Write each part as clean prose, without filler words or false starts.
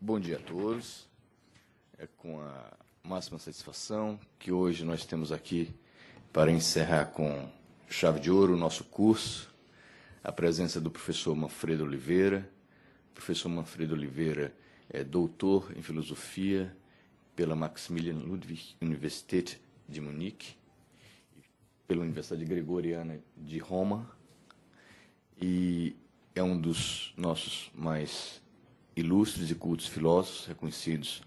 Bom dia a todos. É com a máxima satisfação que hoje nós temos aqui para encerrar com chave de ouro o nosso curso, a presença do professor Manfredo Oliveira. O professor Manfredo Oliveira é doutor em filosofia pela Maximilian Ludwig Universität de Munique, pela Universidade Gregoriana de Roma, e é um dos nossos mais ilustres e cultos filósofos, reconhecidos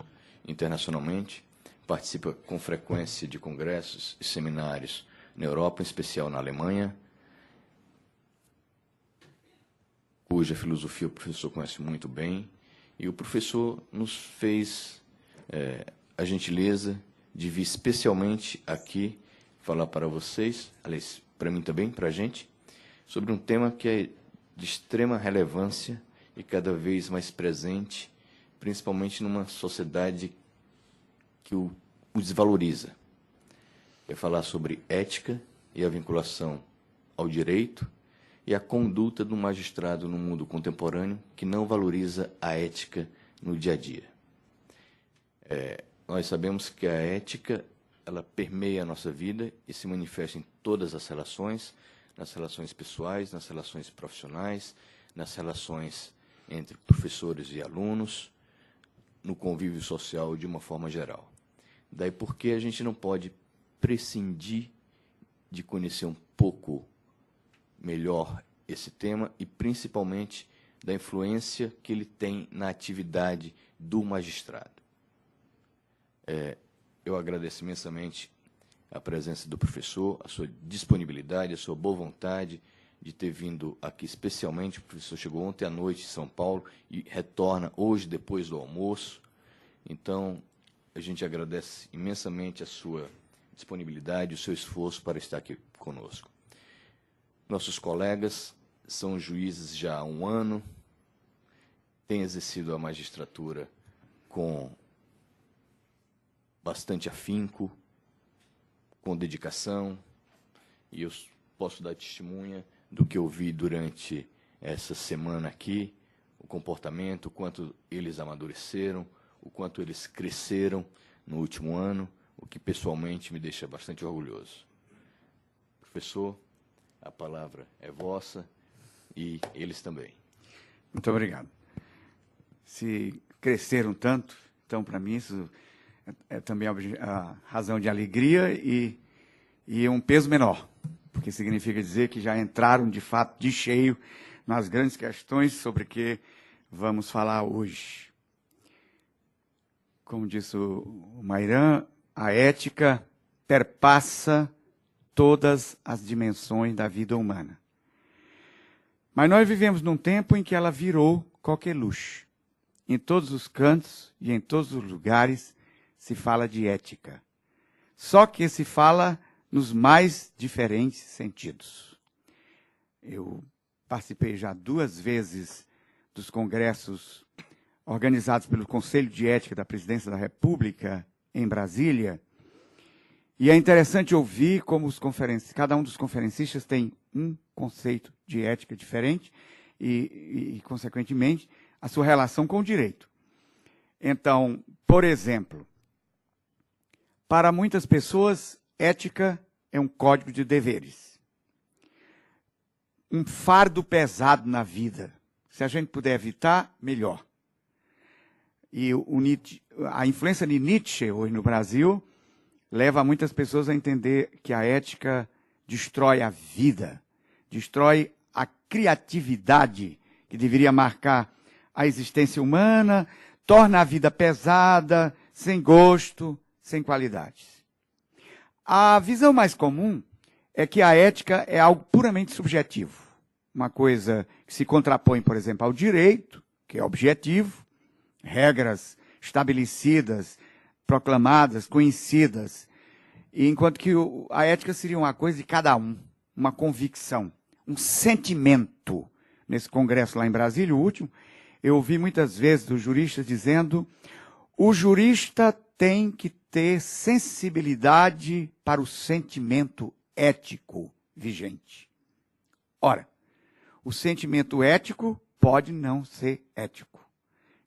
internacionalmente. Participa com frequência de congressos e seminários na Europa, em especial na Alemanha, cuja filosofia o professor conhece muito bem, e o professor nos fez a gentileza de vir especialmente aqui falar para vocês, aliás, para mim também, para a gente, sobre um tema que é de extrema relevância e cada vez mais presente, principalmente numa sociedade que o desvaloriza. É falar sobre ética e a vinculação ao direito e a conduta do magistrado no mundo contemporâneo que não valoriza a ética no dia a dia. Nós sabemos que a ética ela permeia a nossa vida e se manifesta em todas as relações, nas relações pessoais, nas relações profissionais, nas relações entre professores e alunos, no convívio social de uma forma geral. Daí porque a gente não pode prescindir de conhecer um pouco melhor esse tema e, principalmente, da influência que ele tem na atividade do magistrado. Eu agradeço imensamente a presença do professor, a sua disponibilidade, a sua boa vontade de ter vindo aqui especialmente. O professor chegou ontem à noite em São Paulo e retorna hoje depois do almoço. Então, a gente agradece imensamente a sua disponibilidade, o seu esforço para estar aqui conosco. Nossos colegas são juízes já há um ano, têm exercido a magistratura com bastante afinco, com dedicação, e eu posso dar testemunha do que eu vi durante essa semana aqui, o comportamento, o quanto eles amadureceram, o quanto eles cresceram no último ano, o que pessoalmente me deixa bastante orgulhoso. Professor, a palavra é vossa e eles também. Muito obrigado. Se cresceram tanto, então, para mim, isso é também a razão de alegria e um peso menor, porque significa dizer que já entraram, de fato, de cheio nas grandes questões sobre que vamos falar hoje. Como disse o Mairan, a ética perpassa todas as dimensões da vida humana. Mas nós vivemos num tempo em que ela virou coqueluche. Em todos os cantos e em todos os lugares se fala de ética. Só que se fala nos mais diferentes sentidos. Eu participei já 2 vezes dos congressos organizados pelo Conselho de Ética da Presidência da República, em Brasília, e é interessante ouvir como cada um dos conferencistas tem um conceito de ética diferente e, consequentemente, a sua relação com o direito. Então, por exemplo, para muitas pessoas, ética é um código de deveres. Um fardo pesado na vida. Se a gente puder evitar, melhor. E a influência de Nietzsche hoje no Brasil leva muitas pessoas a entender que a ética destrói a vida, destrói a criatividade que deveria marcar a existência humana, torna a vida pesada, sem gosto, sem qualidades. A visão mais comum é que a ética é algo puramente subjetivo, uma coisa que se contrapõe, por exemplo, ao direito, que é objetivo, regras estabelecidas, proclamadas, conhecidas, enquanto que a ética seria uma coisa de cada um, uma convicção, um sentimento. Nesse congresso lá em Brasília, o último, eu ouvi muitas vezes dos juristas dizendo: o jurista tem que ter sensibilidade para o sentimento ético vigente. Ora, o sentimento ético pode não ser ético.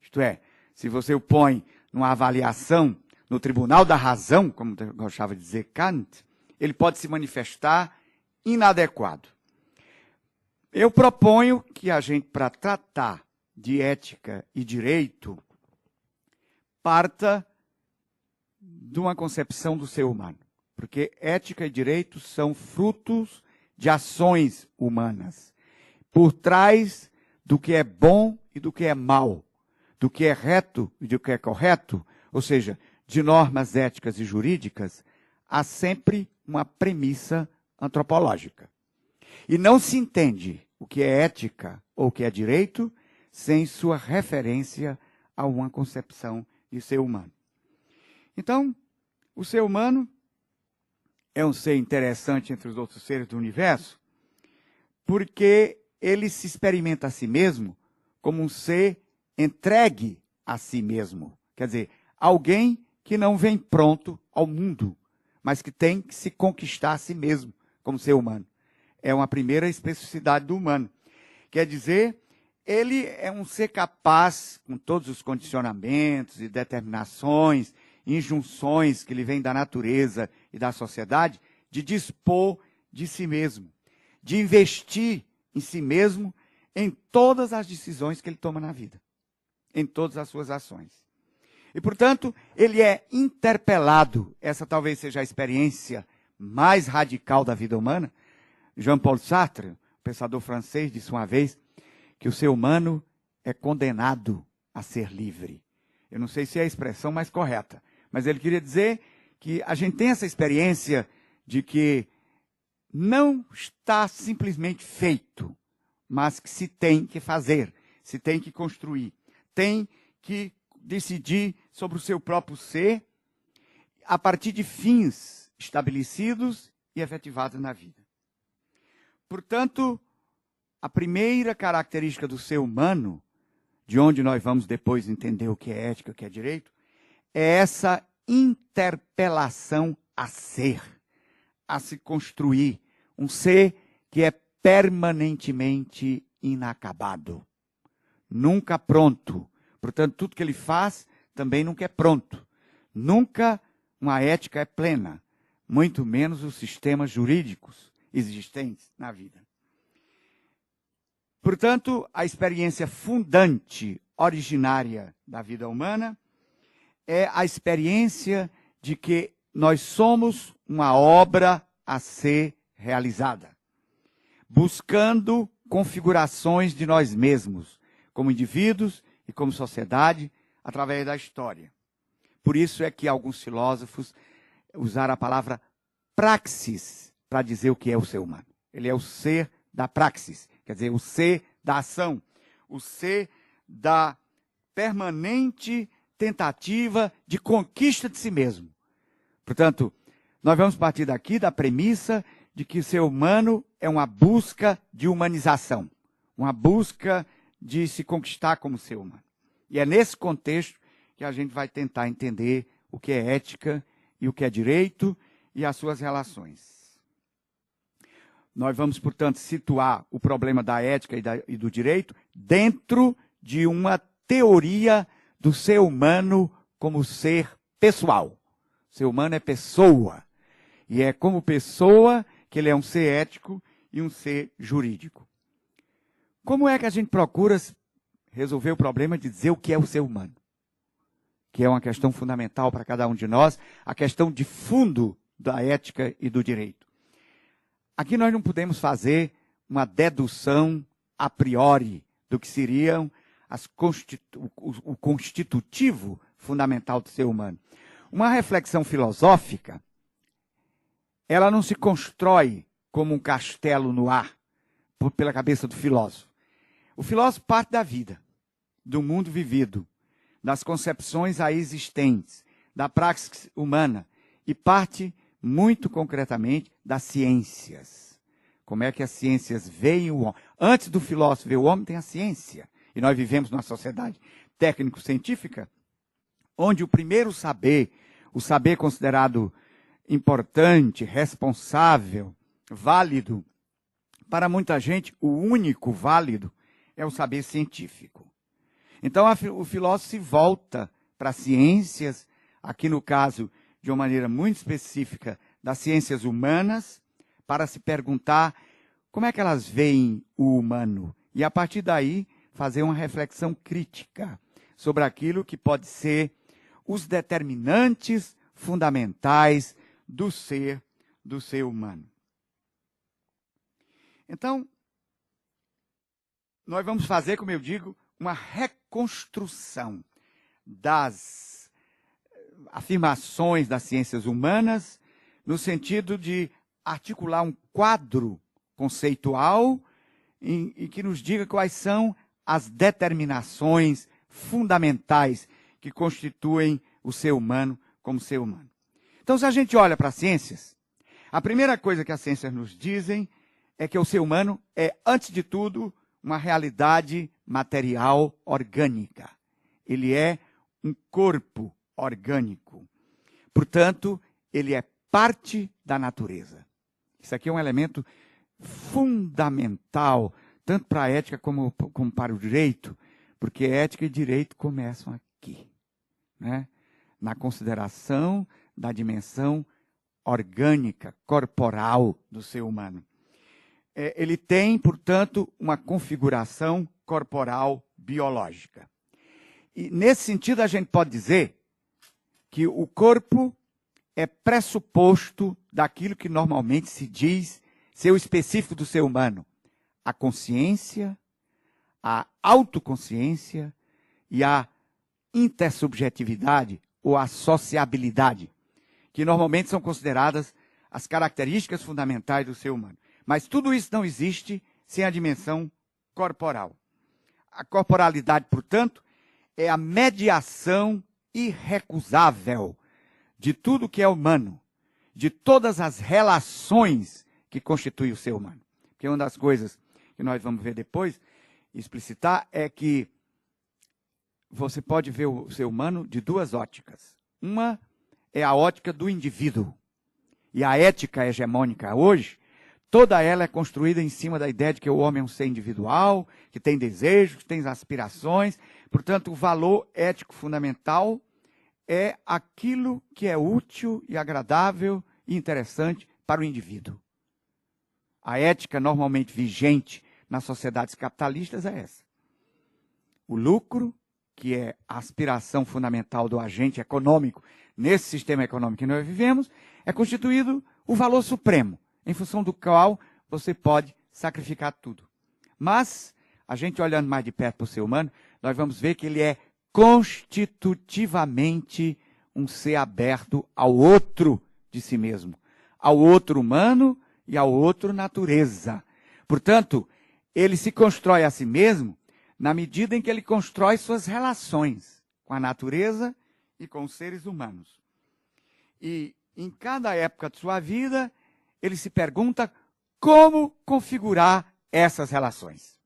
Isto é, se você o põe numa avaliação no tribunal da razão, como gostava de dizer Kant, ele pode se manifestar inadequado. Eu proponho que a gente, para tratar de ética e direito, parta de uma concepção do ser humano. Porque ética e direito são frutos de ações humanas. Por trás do que é bom e do que é mal, do que é reto e do que é correto, ou seja, de normas éticas e jurídicas, há sempre uma premissa antropológica. E não se entende o que é ética ou o que é direito sem sua referência a uma concepção de ser humano. Então, o ser humano é um ser interessante entre os outros seres do universo, porque ele se experimenta a si mesmo como um ser entregue a si mesmo. Quer dizer, alguém que não vem pronto ao mundo, mas que tem que se conquistar a si mesmo como ser humano. É uma primeira especificidade do humano. Quer dizer, ele é um ser capaz, com todos os condicionamentos e determinações, injunções que lhe vêm da natureza e da sociedade, de dispor de si mesmo, de investir em si mesmo em todas as decisões que ele toma na vida, em todas as suas ações. E, portanto, ele é interpelado, essa talvez seja a experiência mais radical da vida humana. Jean-Paul Sartre, pensador francês, disse uma vez que o ser humano é condenado a ser livre. Eu não sei se é a expressão mais correta, mas ele queria dizer que a gente tem essa experiência de que não está simplesmente feito, mas que se tem que fazer, se tem que construir, tem que decidir sobre o seu próprio ser a partir de fins estabelecidos e efetivados na vida. Portanto, a primeira característica do ser humano, de onde nós vamos depois entender o que é ética, o que é direito, é essa interpelação a ser, a se construir, um ser que é permanentemente inacabado, nunca pronto. Portanto, tudo que ele faz também nunca é pronto. Nunca uma ética é plena, muito menos os sistemas jurídicos existentes na vida. Portanto, a experiência fundante, originária da vida humana, é a experiência de que nós somos uma obra a ser realizada, buscando configurações de nós mesmos, como indivíduos e como sociedade, através da história. Por isso é que alguns filósofos usaram a palavra praxis para dizer o que é o ser humano. Ele é o ser da praxis, quer dizer, o ser da ação, o ser da permanente tentativa de conquista de si mesmo. Portanto, nós vamos partir daqui da premissa de que o ser humano é uma busca de humanização, uma busca de se conquistar como ser humano. E é nesse contexto que a gente vai tentar entender o que é ética e o que é direito e as suas relações. Nós vamos, portanto, situar o problema da ética e do direito dentro de uma teoria do ser humano como ser pessoal. O ser humano é pessoa. E é como pessoa que ele é um ser ético e um ser jurídico. Como é que a gente procura resolver o problema de dizer o que é o ser humano? Que é uma questão fundamental para cada um de nós, a questão de fundo da ética e do direito. Aqui nós não podemos fazer uma dedução a priori do que seriam o constitutivo fundamental do ser humano. Uma reflexão filosófica, ela não se constrói como um castelo no ar, pela cabeça do filósofo. O filósofo parte da vida, do mundo vivido, das concepções aí existentes, da praxis humana, e parte, muito concretamente, das ciências. Como é que as ciências veem o homem? Antes do filósofo ver o homem, tem a ciência. E nós vivemos numa sociedade técnico-científica, onde o primeiro saber, o saber considerado importante, responsável, válido, para muita gente, o único válido é o saber científico. Então, o filósofo se volta para as ciências, aqui no caso, de uma maneira muito específica, das ciências humanas, para se perguntar como é que elas veem o humano. E, a partir daí, fazer uma reflexão crítica sobre aquilo que pode ser os determinantes fundamentais do ser humano. Então, nós vamos fazer, como eu digo, uma reconstrução das afirmações das ciências humanas, no sentido de articular um quadro conceitual em que nos diga quais são as determinações fundamentais que constituem o ser humano como ser humano. Então, se a gente olha para as ciências, a primeira coisa que as ciências nos dizem é que o ser humano é, antes de tudo, uma realidade material orgânica. Ele é um corpo orgânico. Portanto, ele é parte da natureza. Isso aqui é um elemento fundamental, tanto para a ética como para o direito, porque ética e direito começam aqui, né? Na consideração da dimensão orgânica, corporal do ser humano. Ele tem, portanto, uma configuração corporal biológica. E, nesse sentido, a gente pode dizer que o corpo é pressuposto daquilo que normalmente se diz ser o específico do ser humano: a consciência, a autoconsciência e a intersubjetividade ou a sociabilidade, que normalmente são consideradas as características fundamentais do ser humano. Mas tudo isso não existe sem a dimensão corporal. A corporalidade, portanto, é a mediação irrecusável de tudo que é humano, de todas as relações que constituem o ser humano. Porque uma das coisas que nós vamos ver depois, explicitar, é que você pode ver o ser humano de duas óticas. Uma é a ótica do indivíduo. E a ética hegemônica hoje, toda ela é construída em cima da ideia de que o homem é um ser individual, que tem desejos, que tem aspirações. Portanto, o valor ético fundamental é aquilo que é útil e agradável e interessante para o indivíduo. A ética normalmente vigente nas sociedades capitalistas é essa. O lucro, que é a aspiração fundamental do agente econômico nesse sistema econômico que nós vivemos, é constituído o valor supremo, em função do qual você pode sacrificar tudo. Mas, a gente olhando mais de perto para o ser humano, nós vamos ver que ele é constitutivamente um ser aberto ao outro de si mesmo, ao outro humano e ao outro natureza. Portanto, ele se constrói a si mesmo na medida em que ele constrói suas relações com a natureza e com os seres humanos. E em cada época de sua vida, ele se pergunta como configurar essas relações.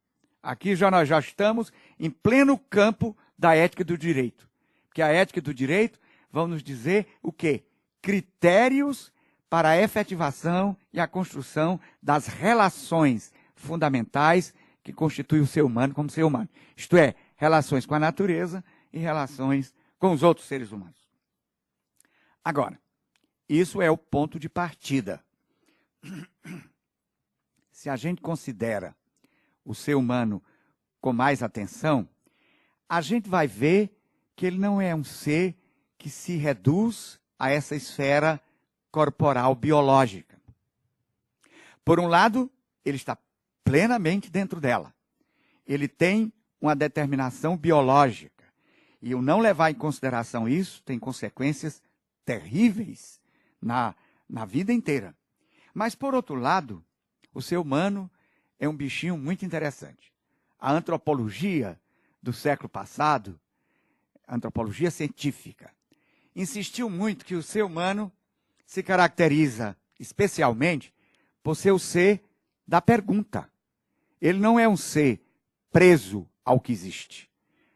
Aqui nós já estamos em pleno campo da ética do direito. Porque a ética do direito vão nos dizer o quê? Critérios para a efetivação e a construção das relações fundamentais que constituem o ser humano como ser humano. Isto é, relações com a natureza e relações com os outros seres humanos. Agora, isso é o ponto de partida. Se a gente considera o ser humano com mais atenção, a gente vai ver que ele não é um ser que se reduz a essa esfera corporal biológica. Por um lado, ele está plenamente dentro dela. Ele tem uma determinação biológica. E o não levar em consideração isso tem consequências terríveis na vida inteira. Mas, por outro lado, o ser humano é um bichinho muito interessante. A antropologia do século passado, a antropologia científica, insistiu muito que o ser humano se caracteriza especialmente por ser o ser da pergunta. Ele não é um ser preso ao que existe.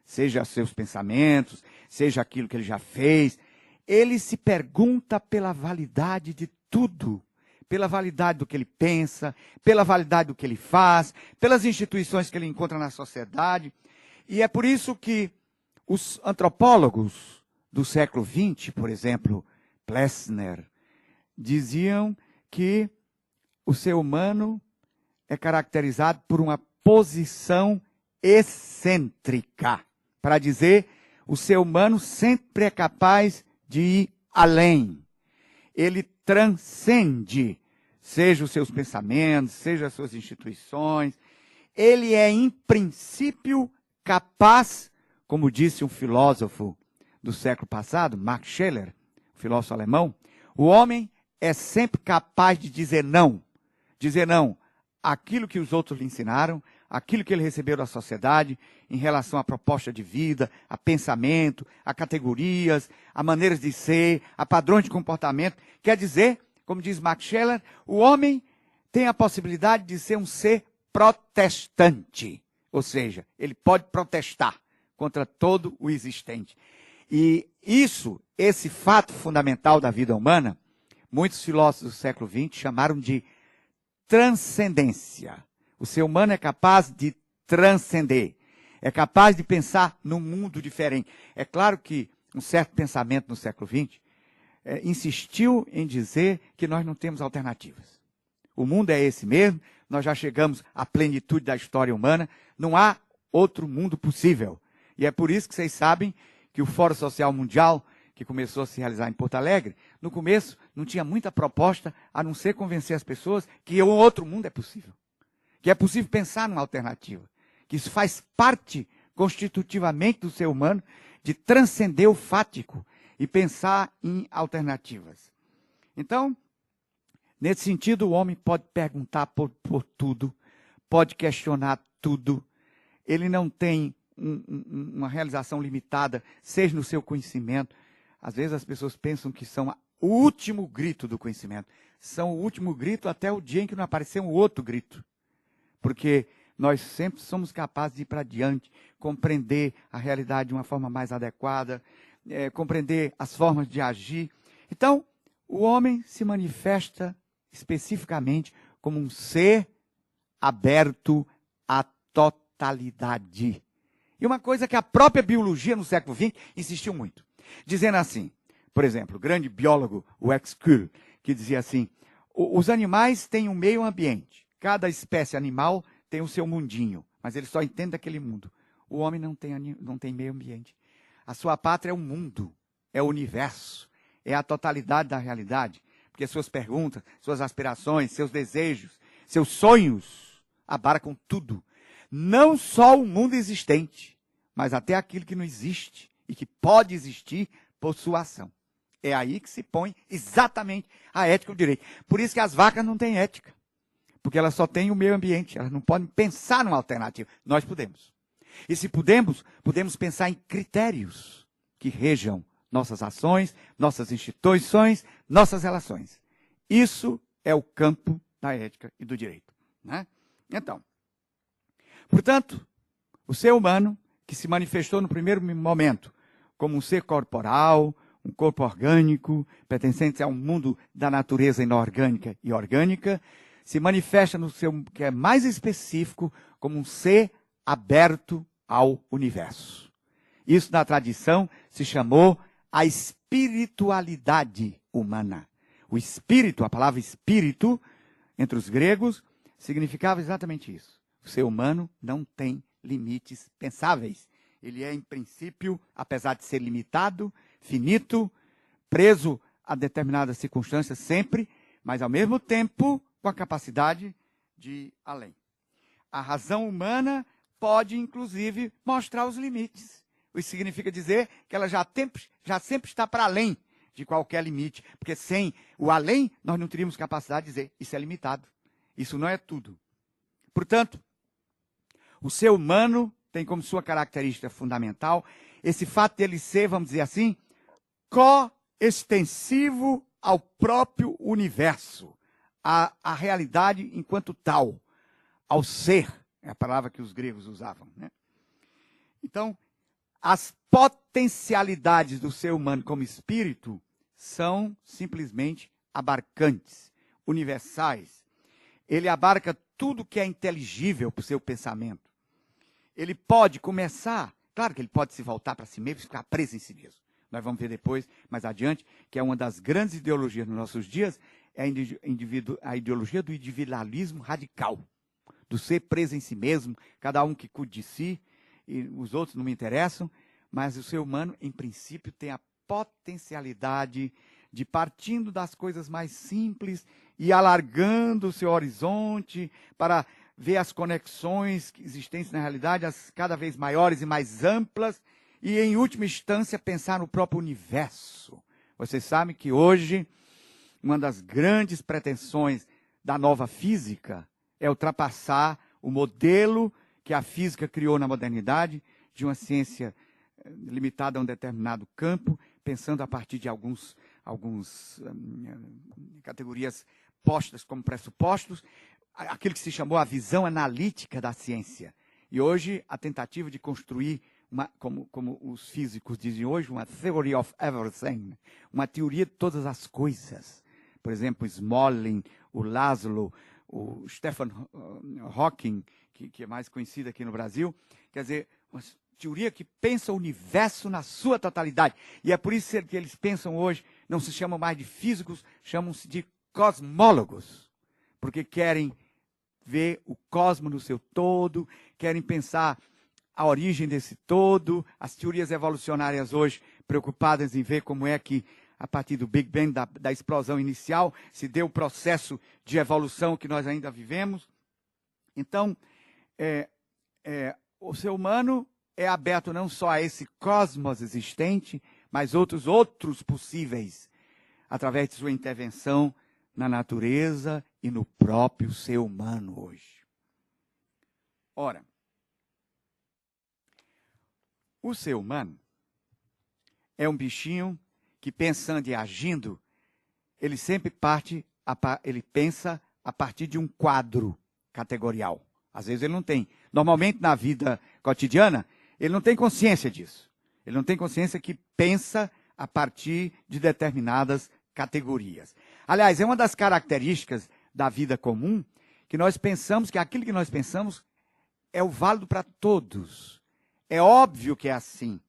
Seja seus pensamentos, seja aquilo que ele já fez. Ele se pergunta pela validade de tudo. Pela validade do que ele pensa, pela validade do que ele faz, pelas instituições que ele encontra na sociedade. E é por isso que os antropólogos do século XX, por exemplo, Plessner, diziam que o ser humano é caracterizado por uma posição excêntrica. Para dizer, o ser humano sempre é capaz de ir além. Ele transcende, seja os seus pensamentos, seja as suas instituições. Ele é, em princípio, capaz, como disse um filósofo do século passado, Max Scheler, filósofo alemão, o homem é sempre capaz de dizer não àquilo que os outros lhe ensinaram, aquilo que ele recebeu da sociedade em relação à proposta de vida, a pensamento, a categorias, a maneiras de ser, a padrões de comportamento. Quer dizer, como diz Max Scheler, o homem tem a possibilidade de ser um ser protestante, ou seja, ele pode protestar contra todo o existente. E esse fato fundamental da vida humana, muitos filósofos do século XX chamaram de transcendência. O ser humano é capaz de transcender, é capaz de pensar num mundo diferente. É claro que um certo pensamento no século XX insistiu em dizer que nós não temos alternativas. O mundo é esse mesmo, nós já chegamos à plenitude da história humana, não há outro mundo possível. E é por isso que vocês sabem que o Fórum Social Mundial, que começou a se realizar em Porto Alegre, no começo não tinha muita proposta, a não ser convencer as pessoas que um outro mundo é possível. Que é possível pensar numa alternativa. Que isso faz parte, constitutivamente, do ser humano, de transcender o fático e pensar em alternativas. Então, nesse sentido, o homem pode perguntar por tudo, pode questionar tudo. Ele não tem uma realização limitada, seja no seu conhecimento. Às vezes as pessoas pensam que são o último grito do conhecimento. São o último grito até o dia em que não aparecer um outro grito. Porque nós sempre somos capazes de ir para diante, compreender a realidade de uma forma mais adequada, compreender as formas de agir. Então, o homem se manifesta especificamente como um ser aberto à totalidade. E uma coisa que a própria biologia no século XX insistiu muito. Dizendo assim, por exemplo, o grande biólogo Wexkull, que dizia assim, os animais têm um meio ambiente. Cada espécie animal tem o seu mundinho, mas ele só entende aquele mundo. O homem não tem meio ambiente. A sua pátria é o mundo, é o universo, é a totalidade da realidade. Porque suas perguntas, suas aspirações, seus desejos, seus sonhos abarcam tudo. Não só o mundo existente, mas até aquilo que não existe e que pode existir por sua ação. É aí que se põe exatamente a ética e o direito. Por isso que as vacas não têm ética. Porque elas só têm o meio ambiente, elas não podem pensar numa alternativa. Nós podemos. E se podemos pensar em critérios que rejam nossas ações, nossas instituições, nossas relações. Isso é o campo da ética e do direito. Né? Então, portanto, o ser humano, que se manifestou no primeiro momento como um ser corporal, um corpo orgânico, pertencente a um mundo da natureza inorgânica e orgânica, se manifesta no seu que é mais específico como um ser aberto ao universo. Isso na tradição se chamou a espiritualidade humana. O espírito, a palavra espírito, entre os gregos, significava exatamente isso. O ser humano não tem limites pensáveis. Ele é, em princípio, apesar de ser limitado, finito, preso a determinadas circunstâncias sempre, mas ao mesmo tempo com a capacidade de ir além. A razão humana pode, inclusive, mostrar os limites. Isso significa dizer que ela já sempre está para além de qualquer limite, porque sem o além, nós não teríamos capacidade de dizer, isso é limitado, isso não é tudo. Portanto, o ser humano tem como sua característica fundamental esse fato dele ser, vamos dizer assim, coextensivo ao próprio universo, à realidade enquanto tal, ao ser, é a palavra que os gregos usavam. Né? Então, as potencialidades do ser humano como espírito são simplesmente abarcantes, universais. Ele abarca tudo que é inteligível para o seu pensamento. ele pode começar, claro que ele pode se voltar para si mesmo e ficar preso em si mesmo. Nós vamos ver depois, mais adiante, que é uma das grandes ideologias nos nossos dias, é a ideologia do individualismo radical, do ser preso em si mesmo, cada um que cuide de si, e os outros não me interessam, mas o ser humano, em princípio, tem a potencialidade de, partindo das coisas mais simples e alargando o seu horizonte para ver as conexões existentes na realidade, as cada vez maiores e mais amplas, e, em última instância, pensar no próprio universo. Vocês sabem que hoje, uma das grandes pretensões da nova física é ultrapassar o modelo que a física criou na modernidade, de uma ciência limitada a um determinado campo, pensando a partir de algumas categorias postas como pressupostos, aquilo que se chamou a visão analítica da ciência. E hoje, a tentativa de construir, como os físicos dizem hoje, uma theory of everything, uma teoria de todas as coisas. Por exemplo, Smolin, o Laszlo, o Stephen Hawking, que é mais conhecido aqui no Brasil, quer dizer, uma teoria que pensa o universo na sua totalidade. E é por isso que eles pensam hoje, não se chamam mais de físicos, chamam-se de cosmólogos, porque querem ver o cosmos no seu todo, querem pensar a origem desse todo. As teorias evolucionárias hoje, preocupadas em ver como é que, a partir do Big Bang, da explosão inicial, se deu o processo de evolução que nós ainda vivemos. Então, o ser humano é aberto não só a esse cosmos existente, mas outros possíveis, através de sua intervenção na natureza e no próprio ser humano hoje. Ora, o ser humano é um bichinho que, pensando e agindo, ele sempre ele pensa a partir de um quadro categorial. Às vezes ele não tem. Normalmente, na vida cotidiana, ele não tem consciência disso. Ele não tem consciência que pensa a partir de determinadas categorias. Aliás, é uma das características da vida comum que nós pensamos que aquilo que nós pensamos é o válido para todos. É óbvio que é assim.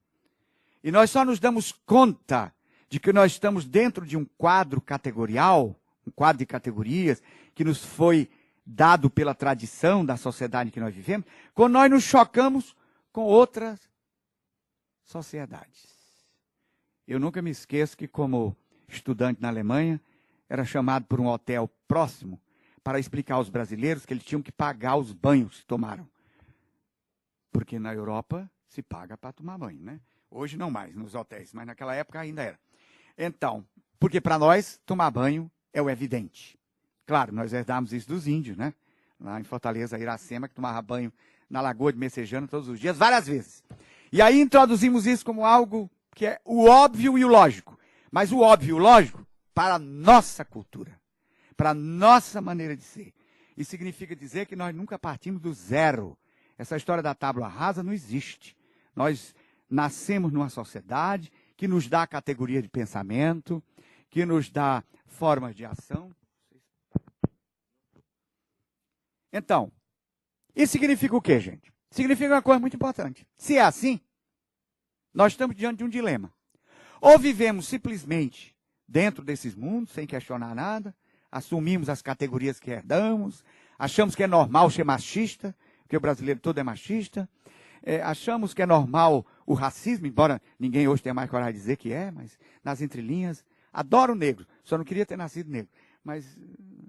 E nós só nos damos conta de que nós estamos dentro de um quadro categorial, um quadro de categorias, que nos foi dado pela tradição da sociedade em que nós vivemos, quando nós nos chocamos com outras sociedades. Eu nunca me esqueço que, como estudante na Alemanha, era chamado por um hotel próximo para explicar aos brasileiros que eles tinham que pagar os banhos que tomaram. Porque na Europa se paga para tomar banho, né? Hoje não mais, nos hotéis, mas naquela época ainda era. Então, porque para nós, tomar banho é o evidente. Claro, nós herdamos isso dos índios, né? Lá em Fortaleza, Iracema, que tomava banho na Lagoa de Messejana todos os dias, várias vezes. E aí introduzimos isso como algo que é o óbvio e o lógico. Mas o óbvio e o lógico para a nossa cultura, para a nossa maneira de ser. Isso significa dizer que nós nunca partimos do zero. Essa história da tábua rasa não existe. Nós nascemos numa sociedade que nos dá categoria de pensamento, que nos dá formas de ação. Então, isso significa o quê, gente? Significa uma coisa muito importante. Se é assim, nós estamos diante de um dilema. Ou vivemos simplesmente dentro desses mundos, sem questionar nada, assumimos as categorias que herdamos, achamos que é normal ser machista, porque o brasileiro todo é machista, achamos que é normal o racismo, embora ninguém hoje tenha mais coragem de dizer que é, mas nas entrelinhas, adoro negro, só não queria ter nascido negro, mas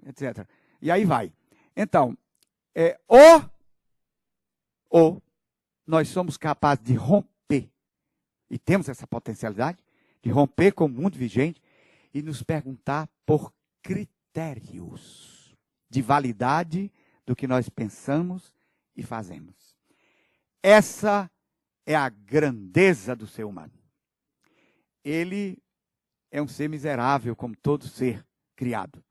etc. E aí vai. Então, ou nós somos capazes de romper, e temos essa potencialidade, de romper com o mundo vigente e nos perguntar por critérios de validade do que nós pensamos e fazemos. Essa é a grandeza do ser humano. Ele é um ser miserável, como todo ser criado,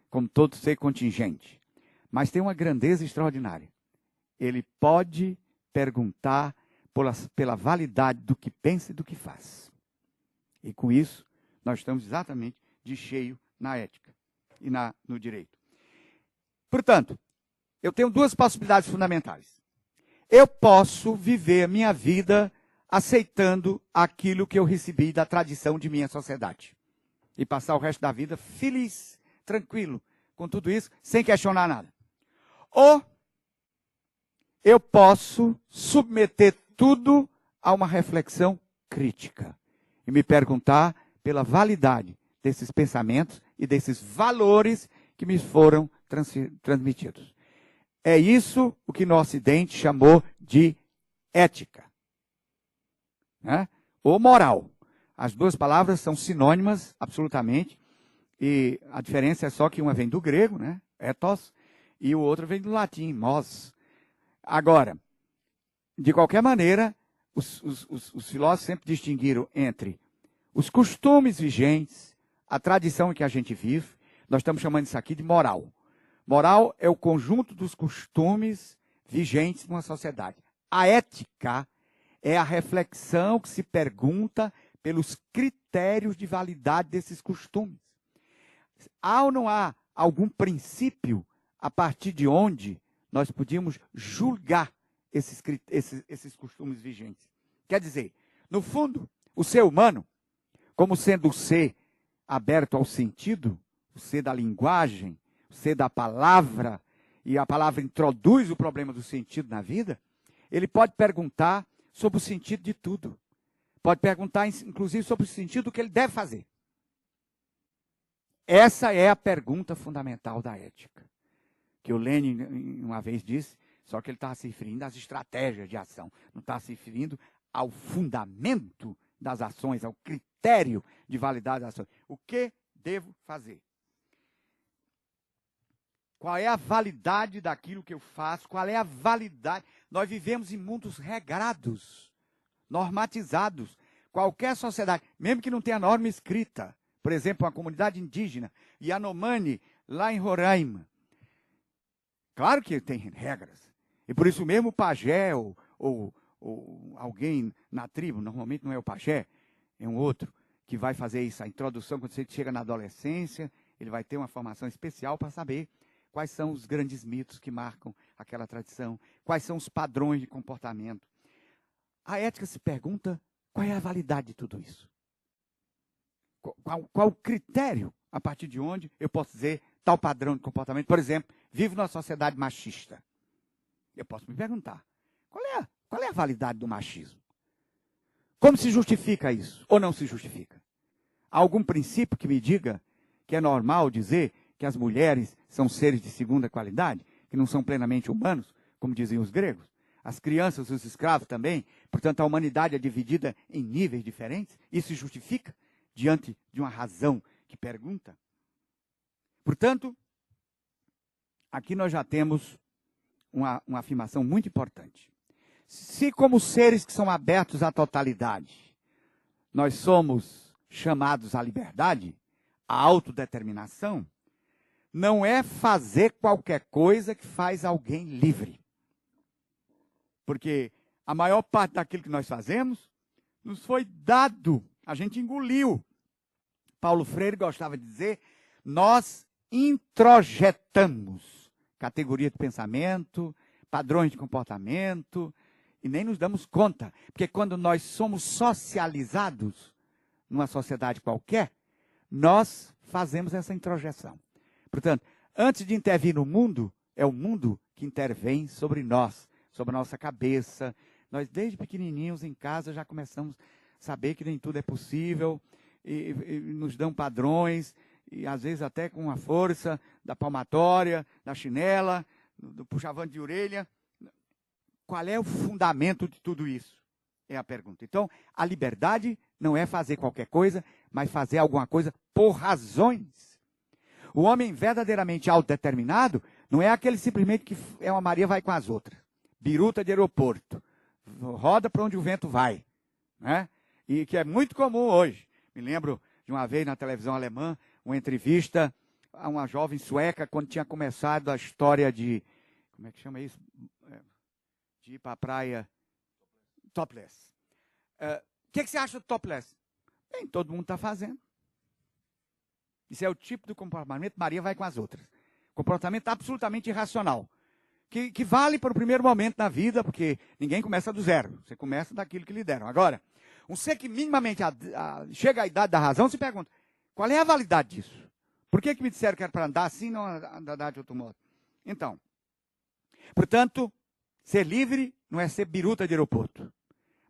como todo ser contingente. Mas tem uma grandeza extraordinária. Ele pode perguntar pela validade do que pensa e do que faz. E com isso, nós estamos exatamente de cheio na ética e no direito. Portanto, eu tenho duas possibilidades fundamentais. eu posso viver minha vida aceitando aquilo que eu recebi da tradição de minha sociedade. E passar o resto da vida feliz, tranquilo, com tudo isso, sem questionar nada. Ou eu posso submeter tudo a uma reflexão crítica e me perguntar pela validade desses pensamentos e desses valores que me foram transmitidos. É isso o que no Ocidente chamou de ética, né? Ou moral. As duas palavras são sinônimas, absolutamente, e a diferença é só que uma vem do grego, né? Ethos, e o outro vem do latim, mos. Agora, de qualquer maneira, os filósofos sempre distinguiram entre os costumes vigentes, a tradição em que a gente vive. Nós estamos chamando isso aqui de moral. Moral é o conjunto dos costumes vigentes numa sociedade. A ética é a reflexão que se pergunta pelos critérios de validade desses costumes. Há ou não há algum princípio a partir de onde nós podíamos julgar esses costumes vigentes? Quer dizer, no fundo, o ser humano, como sendo o ser aberto ao sentido, o ser da linguagem, o ser da palavra, e a palavra introduz o problema do sentido na vida, ele pode perguntar sobre o sentido de tudo. Pode perguntar, inclusive, sobre o sentido do que ele deve fazer. Essa é a pergunta fundamental da ética. Que o Lenin uma vez disse, só que ele estava se referindo às estratégias de ação, não estava se referindo ao fundamento das ações, ao critério de validade das ações. O que devo fazer? Qual é a validade daquilo que eu faço? Qual é a validade? Nós vivemos em mundos regrados, normatizados. Qualquer sociedade, mesmo que não tenha norma escrita, por exemplo, uma comunidade indígena, Yanomami, lá em Roraima, claro que tem regras. E por isso mesmo o pajé ou alguém na tribo, normalmente não é o pajé, é um outro, que vai fazer isso, a introdução, quando você chega na adolescência, ele vai ter uma formação especial para saber quais são os grandes mitos que marcam aquela tradição, quais são os padrões de comportamento. A ética se pergunta qual é a validade de tudo isso. Qual o critério a partir de onde eu posso dizer tal padrão de comportamento? Por exemplo, vivo numa sociedade machista. Eu posso me perguntar, qual é a validade do machismo? Como se justifica isso? Ou não se justifica? Há algum princípio que me diga que é normal dizer que as mulheres são seres de segunda qualidade, que não são plenamente humanos, como diziam os gregos? As crianças, os escravos também. Portanto, a humanidade é dividida em níveis diferentes. Isso se justifica diante de uma razão que pergunta. Portanto, aqui nós já temos uma afirmação muito importante. Se como seres que são abertos à totalidade, nós somos chamados à liberdade, à autodeterminação, não é fazer qualquer coisa que faz alguém livre. Porque a maior parte daquilo que nós fazemos nos foi dado, a gente engoliu. Paulo Freire gostava de dizer, nós introjetamos categoria de pensamento, padrões de comportamento, e nem nos damos conta. Porque quando nós somos socializados numa sociedade qualquer, nós fazemos essa introjeção. Portanto, antes de intervir no mundo, é o mundo que intervém sobre nós, sobre a nossa cabeça. Nós, desde pequenininhos em casa, já começamos a saber que nem tudo é possível, e nos dão padrões, e às vezes até com a força da palmatória, da chinela, do puxavante de orelha. Qual é o fundamento de tudo isso? É a pergunta. Então, a liberdade não é fazer qualquer coisa, mas fazer alguma coisa por razões. O homem verdadeiramente autodeterminado não é aquele simplesmente que é uma Maria vai com as outras. Biruta de aeroporto. Roda para onde o vento vai. Né? E que é muito comum hoje. Me lembro de uma vez na televisão alemã, uma entrevista a uma jovem sueca, quando tinha começado a história de... Como é que chama isso? De ir para a praia topless. O que você acha do topless? Bem, todo mundo está fazendo. Isso é o tipo de comportamento, Maria vai com as outras. Comportamento absolutamente irracional. que vale para o primeiro momento na vida, porque ninguém começa do zero. Você começa daquilo que lhe deram. Agora, um ser que minimamente chega à idade da razão, se pergunta, qual é a validade disso? Por que me disseram que era para andar assim e não andar de outro modo? Então, portanto, ser livre não é ser biruta de aeroporto,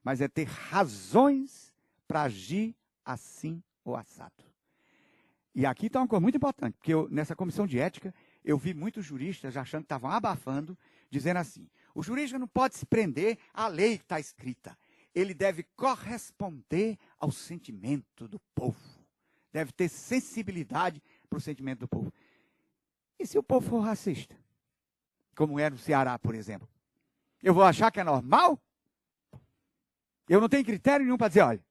mas é ter razões para agir assim ou assado. E aqui está uma coisa muito importante, porque nessa comissão de ética, eu vi muitos juristas achando que estavam abafando, dizendo assim, o jurista não pode se prender à lei que está escrita. Ele deve corresponder ao sentimento do povo. Deve ter sensibilidade para o sentimento do povo. E se o povo for racista? Como é no Ceará, por exemplo. Eu vou achar que é normal? Eu não tenho critério nenhum para dizer, olha,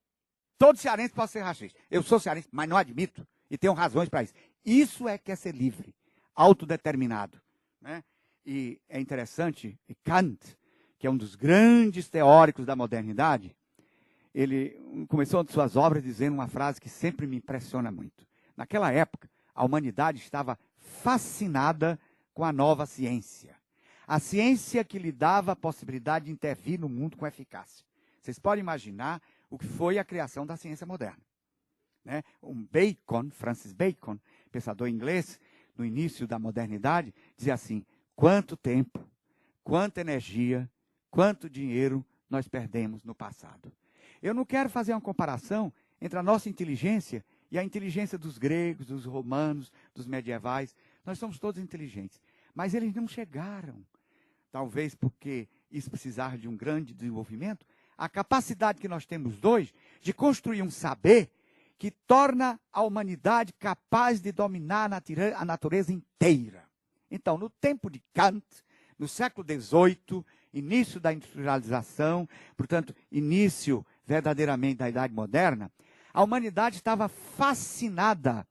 todo cearense pode ser racista. Eu sou cearense, mas não admito. E tenho razões para isso. Isso é que é ser livre, autodeterminado. Né? E é interessante, e Kant, que é um dos grandes teóricos da modernidade, ele começou uma de suas obras dizendo uma frase que sempre me impressiona muito. Naquela época, a humanidade estava fascinada com a nova ciência. A ciência que lhe dava a possibilidade de intervir no mundo com eficácia. Vocês podem imaginar o que foi a criação da ciência moderna. Né? Francis Bacon, pensador inglês, no início da modernidade, dizia assim, quanto tempo, quanta energia, quanto dinheiro nós perdemos no passado. Eu não quero fazer uma comparação entre a nossa inteligência e a inteligência dos gregos, dos romanos, dos medievais. Nós somos todos inteligentes. Mas eles não chegaram, talvez porque isso precisava de um grande desenvolvimento, a capacidade que nós temos hoje de construir um saber que torna a humanidade capaz de dominar a natureza inteira. Então, no tempo de Kant, no século XVIII, início da industrialização, portanto, início verdadeiramente da Idade Moderna, a humanidade estava fascinada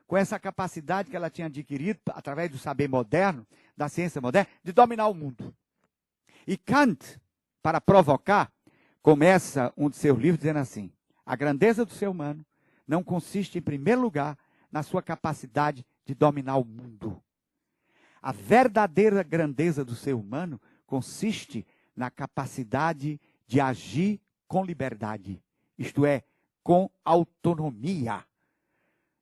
com essa capacidade que ela tinha adquirido através do saber moderno, da ciência moderna, de dominar o mundo. E Kant, para provocar, começa um de seus livros dizendo assim, a grandeza do ser humano não consiste, em primeiro lugar, na sua capacidade de dominar o mundo. A verdadeira grandeza do ser humano consiste na capacidade de agir com liberdade, isto é, com autonomia.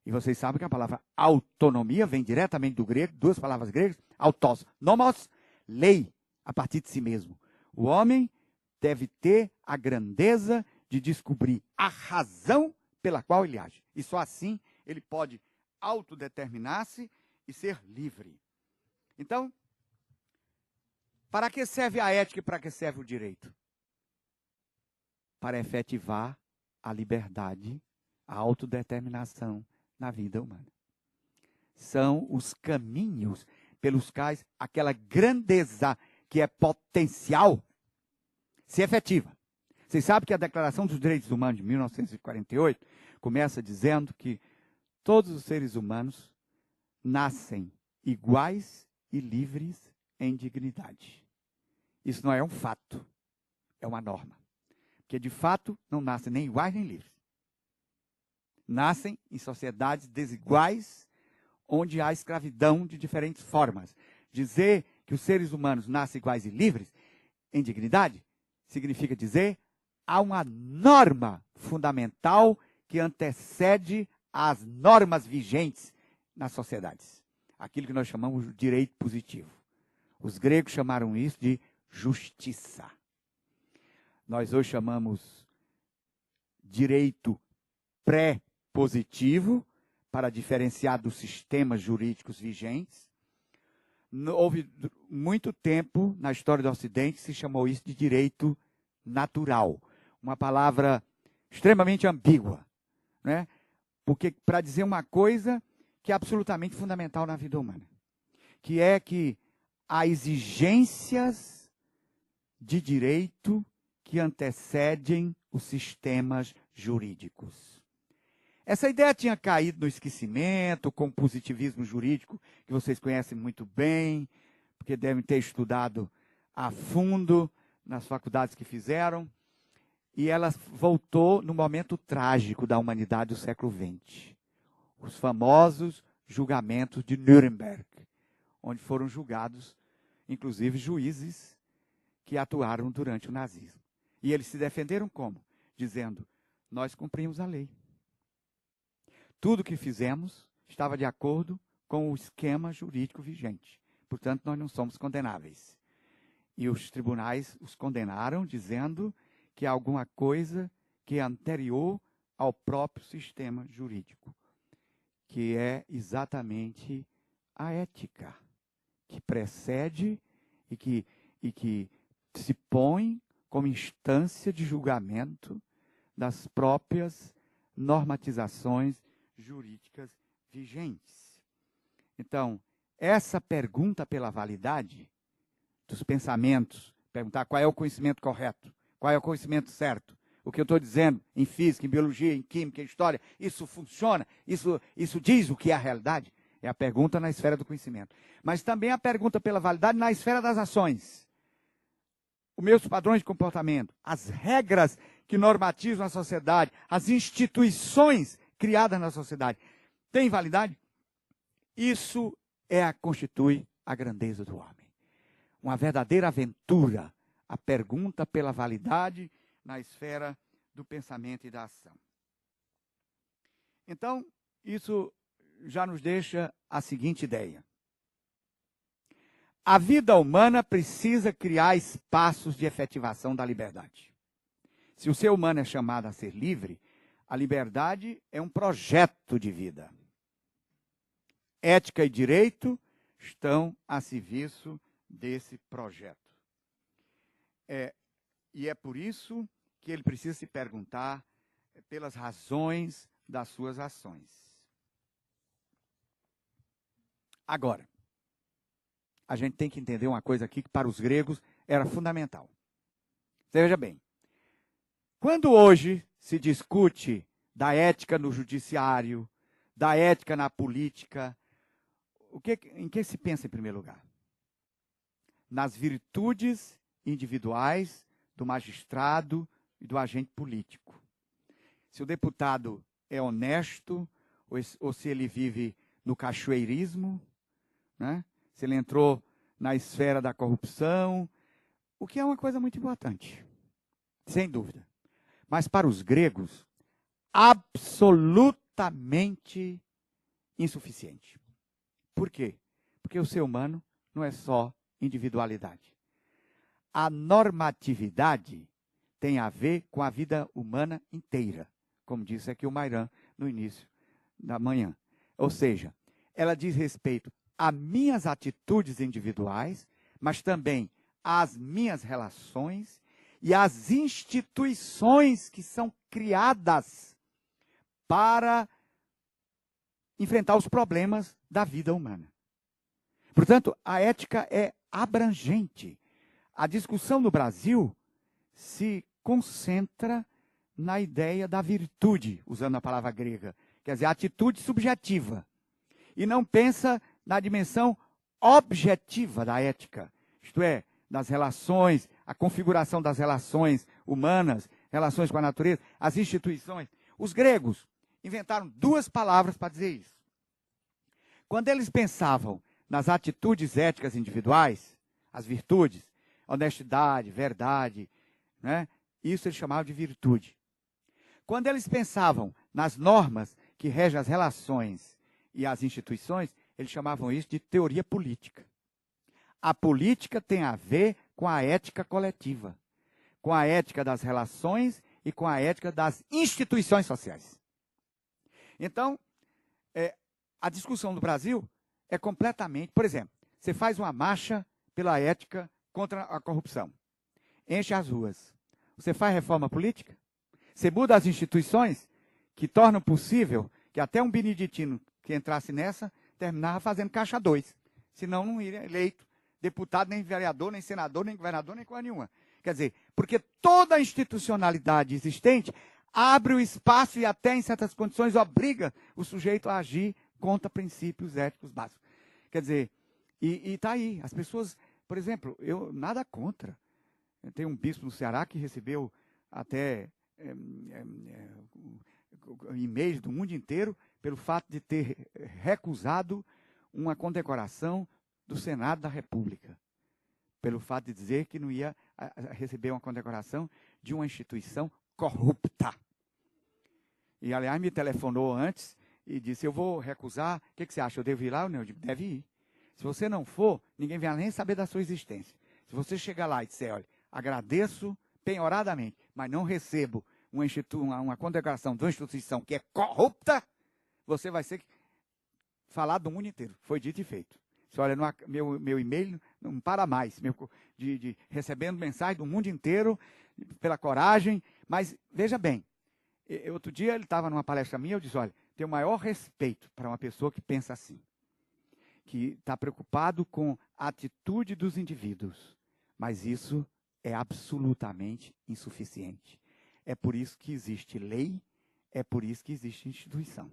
E vocês sabem que a palavra autonomia vem diretamente do grego, duas palavras gregas, autos, nomos, lei, a partir de si mesmo. O homem deve ter a grandeza de descobrir a razão pela qual ele age. E só assim ele pode autodeterminar-se e ser livre. Então, para que serve a ética e para que serve o direito? Para efetivar a liberdade, a autodeterminação na vida humana. São os caminhos pelos quais aquela grandeza que é potencial se efetiva. Vocês sabem que a Declaração dos Direitos Humanos de 1948 começa dizendo que todos os seres humanos nascem iguais e livres em dignidade. Isso não é um fato, é uma norma. Porque, de fato, não nascem nem iguais nem livres. Nascem em sociedades desiguais, onde há escravidão de diferentes formas. Dizer que os seres humanos nascem iguais e livres em dignidade significa dizer há uma norma fundamental que antecede as normas vigentes nas sociedades. Aquilo que nós chamamos de direito positivo. Os gregos chamaram isso de justiça. Nós hoje chamamos direito pré-positivo, para diferenciar dos sistemas jurídicos vigentes. Houve muito tempo na história do Ocidente que se chamou isso de direito natural. Uma palavra extremamente ambígua, né? Porque para dizer uma coisa que é absolutamente fundamental na vida humana, que é que há exigências de direito que antecedem os sistemas jurídicos. Essa ideia tinha caído no esquecimento, com o positivismo jurídico, que vocês conhecem muito bem, porque devem ter estudado a fundo nas faculdades que fizeram, e ela voltou no momento trágico da humanidade do século XX. Os famosos julgamentos de Nuremberg, onde foram julgados inclusive juízes que atuaram durante o nazismo. E eles se defenderam como? Dizendo, nós cumprimos a lei. Tudo que fizemos estava de acordo com o esquema jurídico vigente. Portanto, nós não somos condenáveis. E os tribunais os condenaram, dizendo que há alguma coisa que é anterior ao próprio sistema jurídico, que é exatamente a ética, que precede e que se põe como instância de julgamento das próprias normatizações jurídicas vigentes. Então, essa pergunta pela validade dos pensamentos, perguntar qual é o conhecimento correto, qual é o conhecimento certo, o que eu estou dizendo em física, em biologia, em química, em história, isso funciona, isso diz o que é a realidade? É a pergunta na esfera do conhecimento. Mas também a pergunta pela validade na esfera das ações. Os meus padrões de comportamento, as regras que normatizam a sociedade, as instituições criadas na sociedade, têm validade? Isso constitui a grandeza do homem. Uma verdadeira aventura, a pergunta pela validade na esfera do pensamento e da ação. Então, isso já nos deixa a seguinte ideia. A vida humana precisa criar espaços de efetivação da liberdade. Se o ser humano é chamado a ser livre, a liberdade é um projeto de vida. Ética e direito estão a serviço desse projeto. E é por isso que ele precisa se perguntar pelas razões das suas ações. Agora, a gente tem que entender uma coisa aqui que para os gregos era fundamental. Você veja bem, quando hoje se discute da ética no judiciário, da ética na política, em que se pensa em primeiro lugar? Nas virtudes individuais do magistrado e do agente político. Se o deputado é honesto, ou se ele vive no cachoeirismo, né? Se ele entrou na esfera da corrupção, o que é uma coisa muito importante, sem dúvida. Mas para os gregos, absolutamente insuficiente. Por quê? Porque o ser humano não é só individualidade. A normatividade tem a ver com a vida humana inteira, como disse aqui o Mairan no início da manhã. Ou seja, ela diz respeito a minhas atitudes individuais, mas também às minhas relações e às instituições que são criadas para enfrentar os problemas da vida humana. Portanto, a ética é abrangente. A discussão no Brasil se concentra na ideia da virtude, usando a palavra grega, quer dizer, a atitude subjetiva. E não pensa na dimensão objetiva da ética, isto é, das relações, a configuração das relações humanas, relações com a natureza, as instituições. Os gregos inventaram duas palavras para dizer isso. Quando eles pensavam nas atitudes éticas individuais, as virtudes, honestidade, verdade, né? Isso eles chamavam de virtude. Quando eles pensavam nas normas que regem as relações e as instituições, eles chamavam isso de teoria política. A política tem a ver com a ética coletiva, com a ética das relações e com a ética das instituições sociais. Então, a discussão no Brasil é completamente... Por exemplo, você faz uma marcha pela ética contra a corrupção. Enche as ruas. Você faz reforma política? Você muda as instituições que tornam possível que até um beneditino que entrasse nessa terminava fazendo caixa 2. Senão não iria eleito deputado, nem vereador, nem senador, nem governador, nem coisa nenhuma. Quer dizer, porque toda a institucionalidade existente abre o espaço e até em certas condições obriga o sujeito a agir contra princípios éticos básicos. Quer dizer, e está aí. As pessoas, por exemplo, eu nada contra. Tem um bispo no Ceará que recebeu até e-mails do mundo inteiro pelo fato de ter recusado uma condecoração do Senado da República. pelo fato de dizer que não ia receber uma condecoração de uma instituição corrupta. E, aliás, me telefonou antes e disse, eu vou recusar, o que você acha, eu devo ir lá? Eu digo, deve ir. Se você não for, ninguém vai nem saber da sua existência. Se você chegar lá e disser, olha, agradeço penhoradamente, mas não recebo uma condecoração de uma instituição que é corrupta, você vai ser falado do mundo inteiro. Foi dito e feito. Você olha, meu e-mail não para mais, de recebendo mensagem do mundo inteiro, pela coragem, mas veja bem, outro dia ele estava numa palestra minha, eu disse, olha, tenho o maior respeito para uma pessoa que pensa assim, que está preocupado com a atitude dos indivíduos, mas isso é absolutamente insuficiente. É por isso que existe lei, é por isso que existe instituição.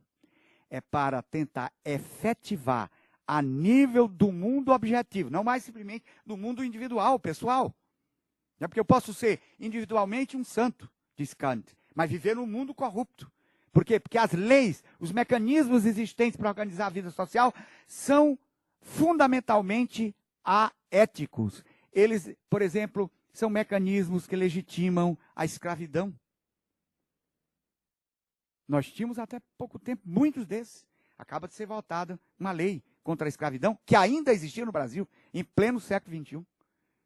É para tentar efetivar a nível do mundo objetivo, não mais simplesmente do mundo individual, pessoal. É porque eu posso ser individualmente um santo, diz Kant, mas viver num mundo corrupto. Por quê? Porque as leis, os mecanismos existentes para organizar a vida social são fundamentalmente aéticos. Eles, por exemplo, são mecanismos que legitimam a escravidão. Nós tínhamos até pouco tempo muitos desses. Acaba de ser votada uma lei contra a escravidão, que ainda existia no Brasil, em pleno século XXI.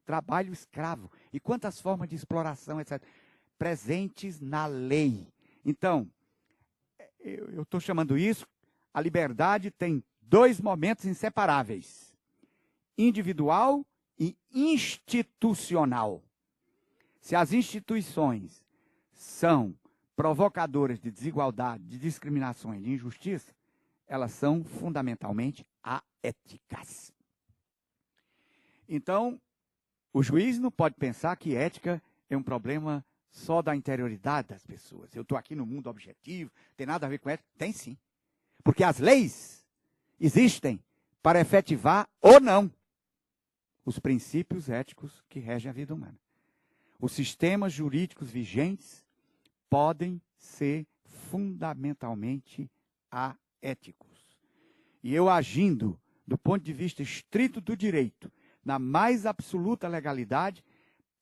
Trabalho escravo. E quantas formas de exploração, etc. Presentes na lei. Então, eu estou chamando isso, a liberdade tem dois momentos inseparáveis. Individual e institucional. Se as instituições são provocadoras de desigualdade, de discriminações, de injustiça, elas são fundamentalmente aéticas. Então, o juiz não pode pensar que ética é um problema só da interioridade das pessoas. Eu estou aqui no mundo objetivo, tem nada a ver com ética? Tem sim. Porque as leis existem para efetivar ou não os princípios éticos que regem a vida humana. Os sistemas jurídicos vigentes podem ser fundamentalmente aéticos. E eu agindo do ponto de vista estrito do direito, na mais absoluta legalidade,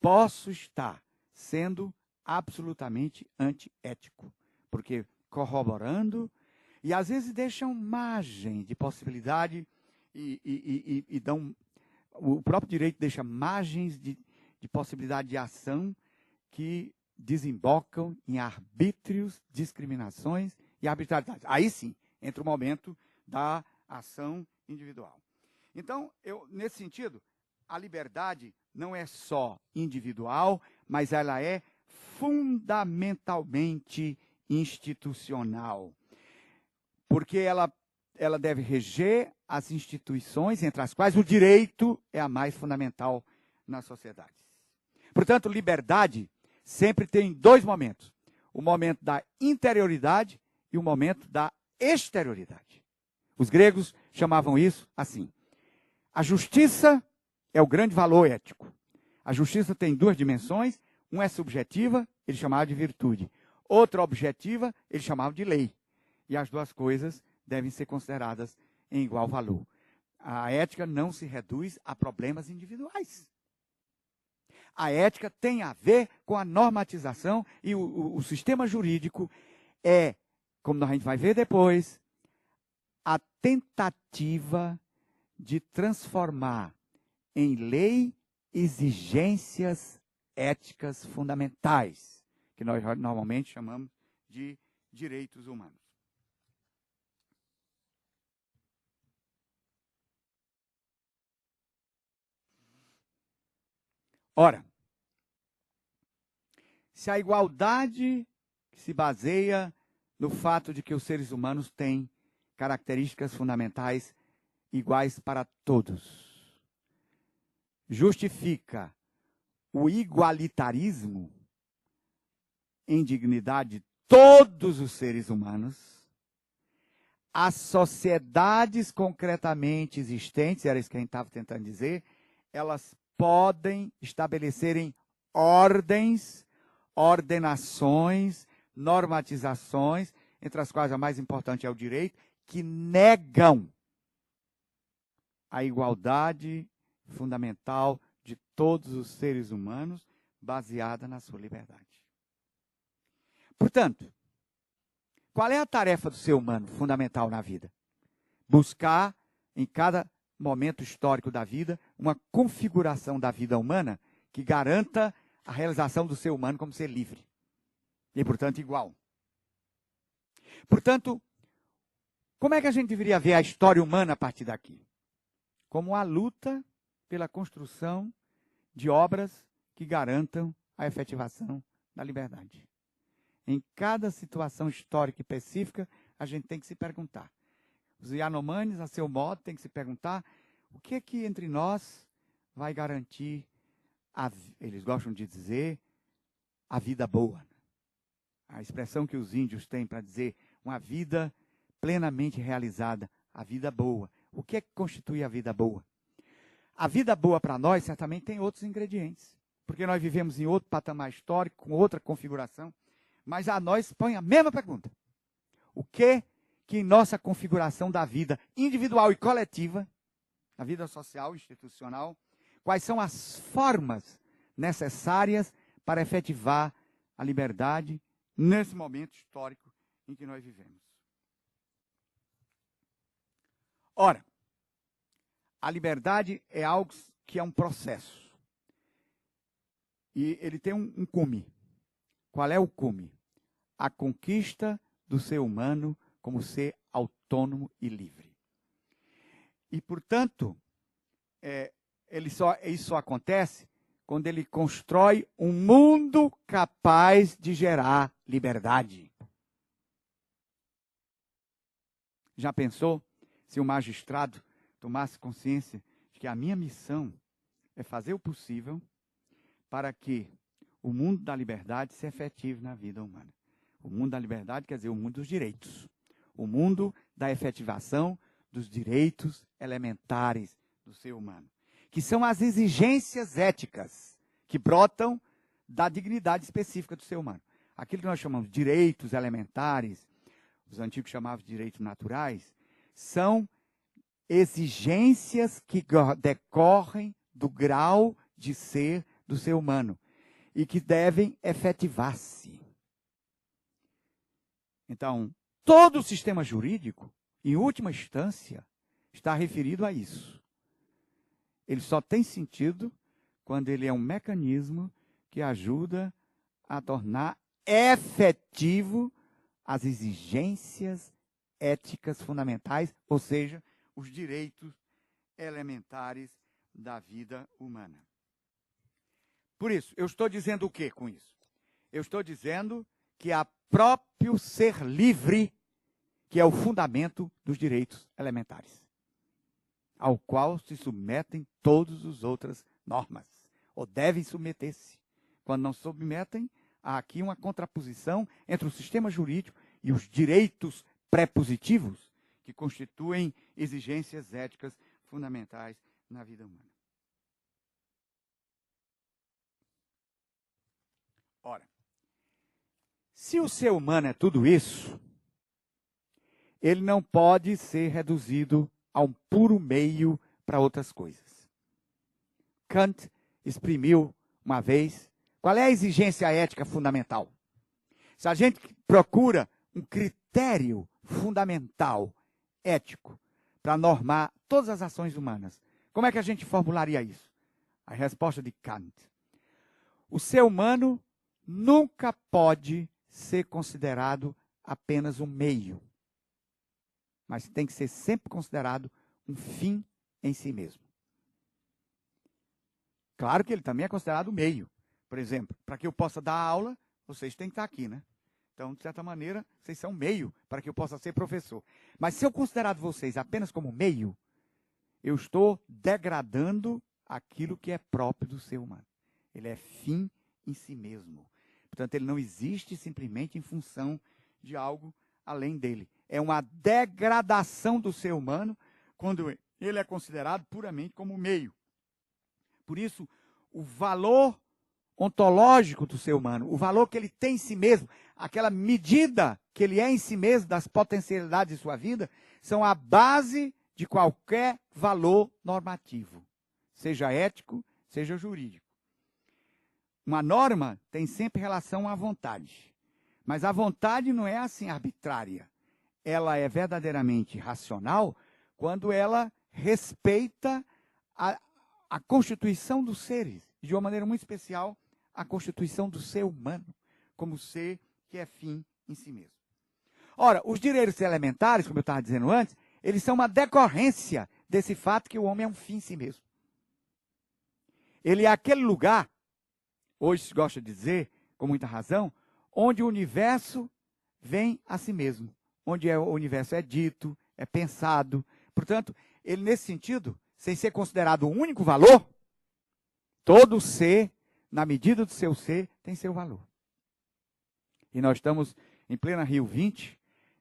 posso estar sendo absolutamente antiético. Porque corroborando, e às vezes deixam margem de possibilidade e dão... O próprio direito deixa margens de possibilidade de ação que desembocam em arbítrios, discriminações e arbitrariedade. Aí sim, entra o momento da ação individual. Então, nesse sentido, a liberdade não é só individual, mas ela é fundamentalmente institucional. Porque ela deve reger as instituições, entre as quais o direito é a mais fundamental nas sociedades. Portanto, liberdade sempre tem dois momentos. O momento da interioridade e o momento da exterioridade. Os gregos chamavam isso assim. A justiça é o grande valor ético. A justiça tem duas dimensões. Uma é subjetiva, ele chamava de virtude. Outra objetiva, ele chamava de lei. E as duas coisas devem ser consideradas em igual valor. A ética não se reduz a problemas individuais. A ética tem a ver com a normatização e o sistema jurídico é, como a gente vai ver depois, a tentativa de transformar em lei exigências éticas fundamentais, que nós normalmente chamamos de direitos humanos. Ora, se a igualdade se baseia no fato de que os seres humanos têm características fundamentais iguais para todos, justifica o igualitarismo em dignidade de todos os seres humanos, as sociedades concretamente existentes, era isso que a gente estava tentando dizer, elas podem estabelecerem ordens, ordenações, normatizações, entre as quais a mais importante é o direito, que negam a igualdade fundamental de todos os seres humanos, baseada na sua liberdade. Portanto, qual é a tarefa do ser humano fundamental na vida? Buscar, em cada momento histórico da vida, uma configuração da vida humana que garanta a realização do ser humano como ser livre. E, portanto, igual. Portanto, como é que a gente deveria ver a história humana a partir daqui? Como a luta pela construção de obras que garantam a efetivação da liberdade. Em cada situação histórica específica, a gente tem que se perguntar. Os Yanomamis, a seu modo, tem que se perguntar o que é que entre nós vai garantir, eles gostam de dizer, a vida boa. A expressão que os índios têm para dizer uma vida plenamente realizada, a vida boa. O que é que constitui a vida boa? A vida boa para nós certamente tem outros ingredientes, porque nós vivemos em outro patamar histórico, com outra configuração, mas a nós põe a mesma pergunta. O que em nossa configuração da vida individual e coletiva, na vida social, institucional, quais são as formas necessárias para efetivar a liberdade nesse momento histórico em que nós vivemos? Ora, a liberdade é algo que é um processo. E ele tem um cume. Qual é o cume? A conquista do ser humano como ser autônomo e livre. E, portanto, isso só acontece quando ele constrói um mundo capaz de gerar liberdade. Já pensou se o magistrado tomasse consciência de que a minha missão é fazer o possível para que o mundo da liberdade se efetive na vida humana? O mundo da liberdade quer dizer o mundo dos direitos. O mundo da efetivação dos direitos elementares do ser humano, que são as exigências éticas que brotam da dignidade específica do ser humano. Aquilo que nós chamamos de direitos elementares, os antigos chamavam de direitos naturais, são exigências que decorrem do grau de ser do ser humano e que devem efetivar-se. Então, todo o sistema jurídico, em última instância, está referido a isso. Ele só tem sentido quando ele é um mecanismo que ajuda a tornar efetivo as exigências éticas fundamentais, ou seja, os direitos elementares da vida humana. Por isso, eu estou dizendo o que com isso? Eu estou dizendo que é próprio ser livre que é o fundamento dos direitos elementares, ao qual se submetem todas as outras normas, ou devem submeter-se. Quando não submetem, há aqui uma contraposição entre o sistema jurídico e os direitos prepositivos, que constituem exigências éticas fundamentais na vida humana. Ora, se o ser humano é tudo isso, ele não pode ser reduzido a um puro meio para outras coisas. Kant exprimiu uma vez qual é a exigência ética fundamental. Se a gente procura um critério fundamental ético para normar todas as ações humanas, como é que a gente formularia isso? A resposta de Kant: o ser humano nunca pode ser considerado apenas um meio, mas tem que ser sempre considerado um fim em si mesmo. Claro que ele também é considerado meio. Por exemplo, para que eu possa dar aula, vocês têm que estar aqui, né? Então, de certa maneira, vocês são meio para que eu possa ser professor. Mas se eu considerar vocês apenas como meio, eu estou degradando aquilo que é próprio do ser humano. Ele é fim em si mesmo. Portanto, ele não existe simplesmente em função de algo além dele. É uma degradação do ser humano quando ele é considerado puramente como meio. Por isso, o valor ontológico do ser humano, o valor que ele tem em si mesmo, aquela medida que ele é em si mesmo das potencialidades de sua vida, são a base de qualquer valor normativo, seja ético, seja jurídico. Uma norma tem sempre relação à vontade. Mas a vontade não é assim arbitrária. Ela é verdadeiramente racional quando ela respeita a constituição dos seres, de uma maneira muito especial, a constituição do ser humano, como ser que é fim em si mesmo. Ora, os direitos elementares, como eu estava dizendo antes, eles são uma decorrência desse fato que o homem é um fim em si mesmo. Ele é aquele lugar, hoje se gosta de dizer, com muita razão, onde o universo vem a si mesmo, onde o universo é dito, é pensado. Portanto, ele nesse sentido, sem ser considerado o único valor, todo ser, na medida do seu ser, tem seu valor. E nós estamos em plena Rio 20,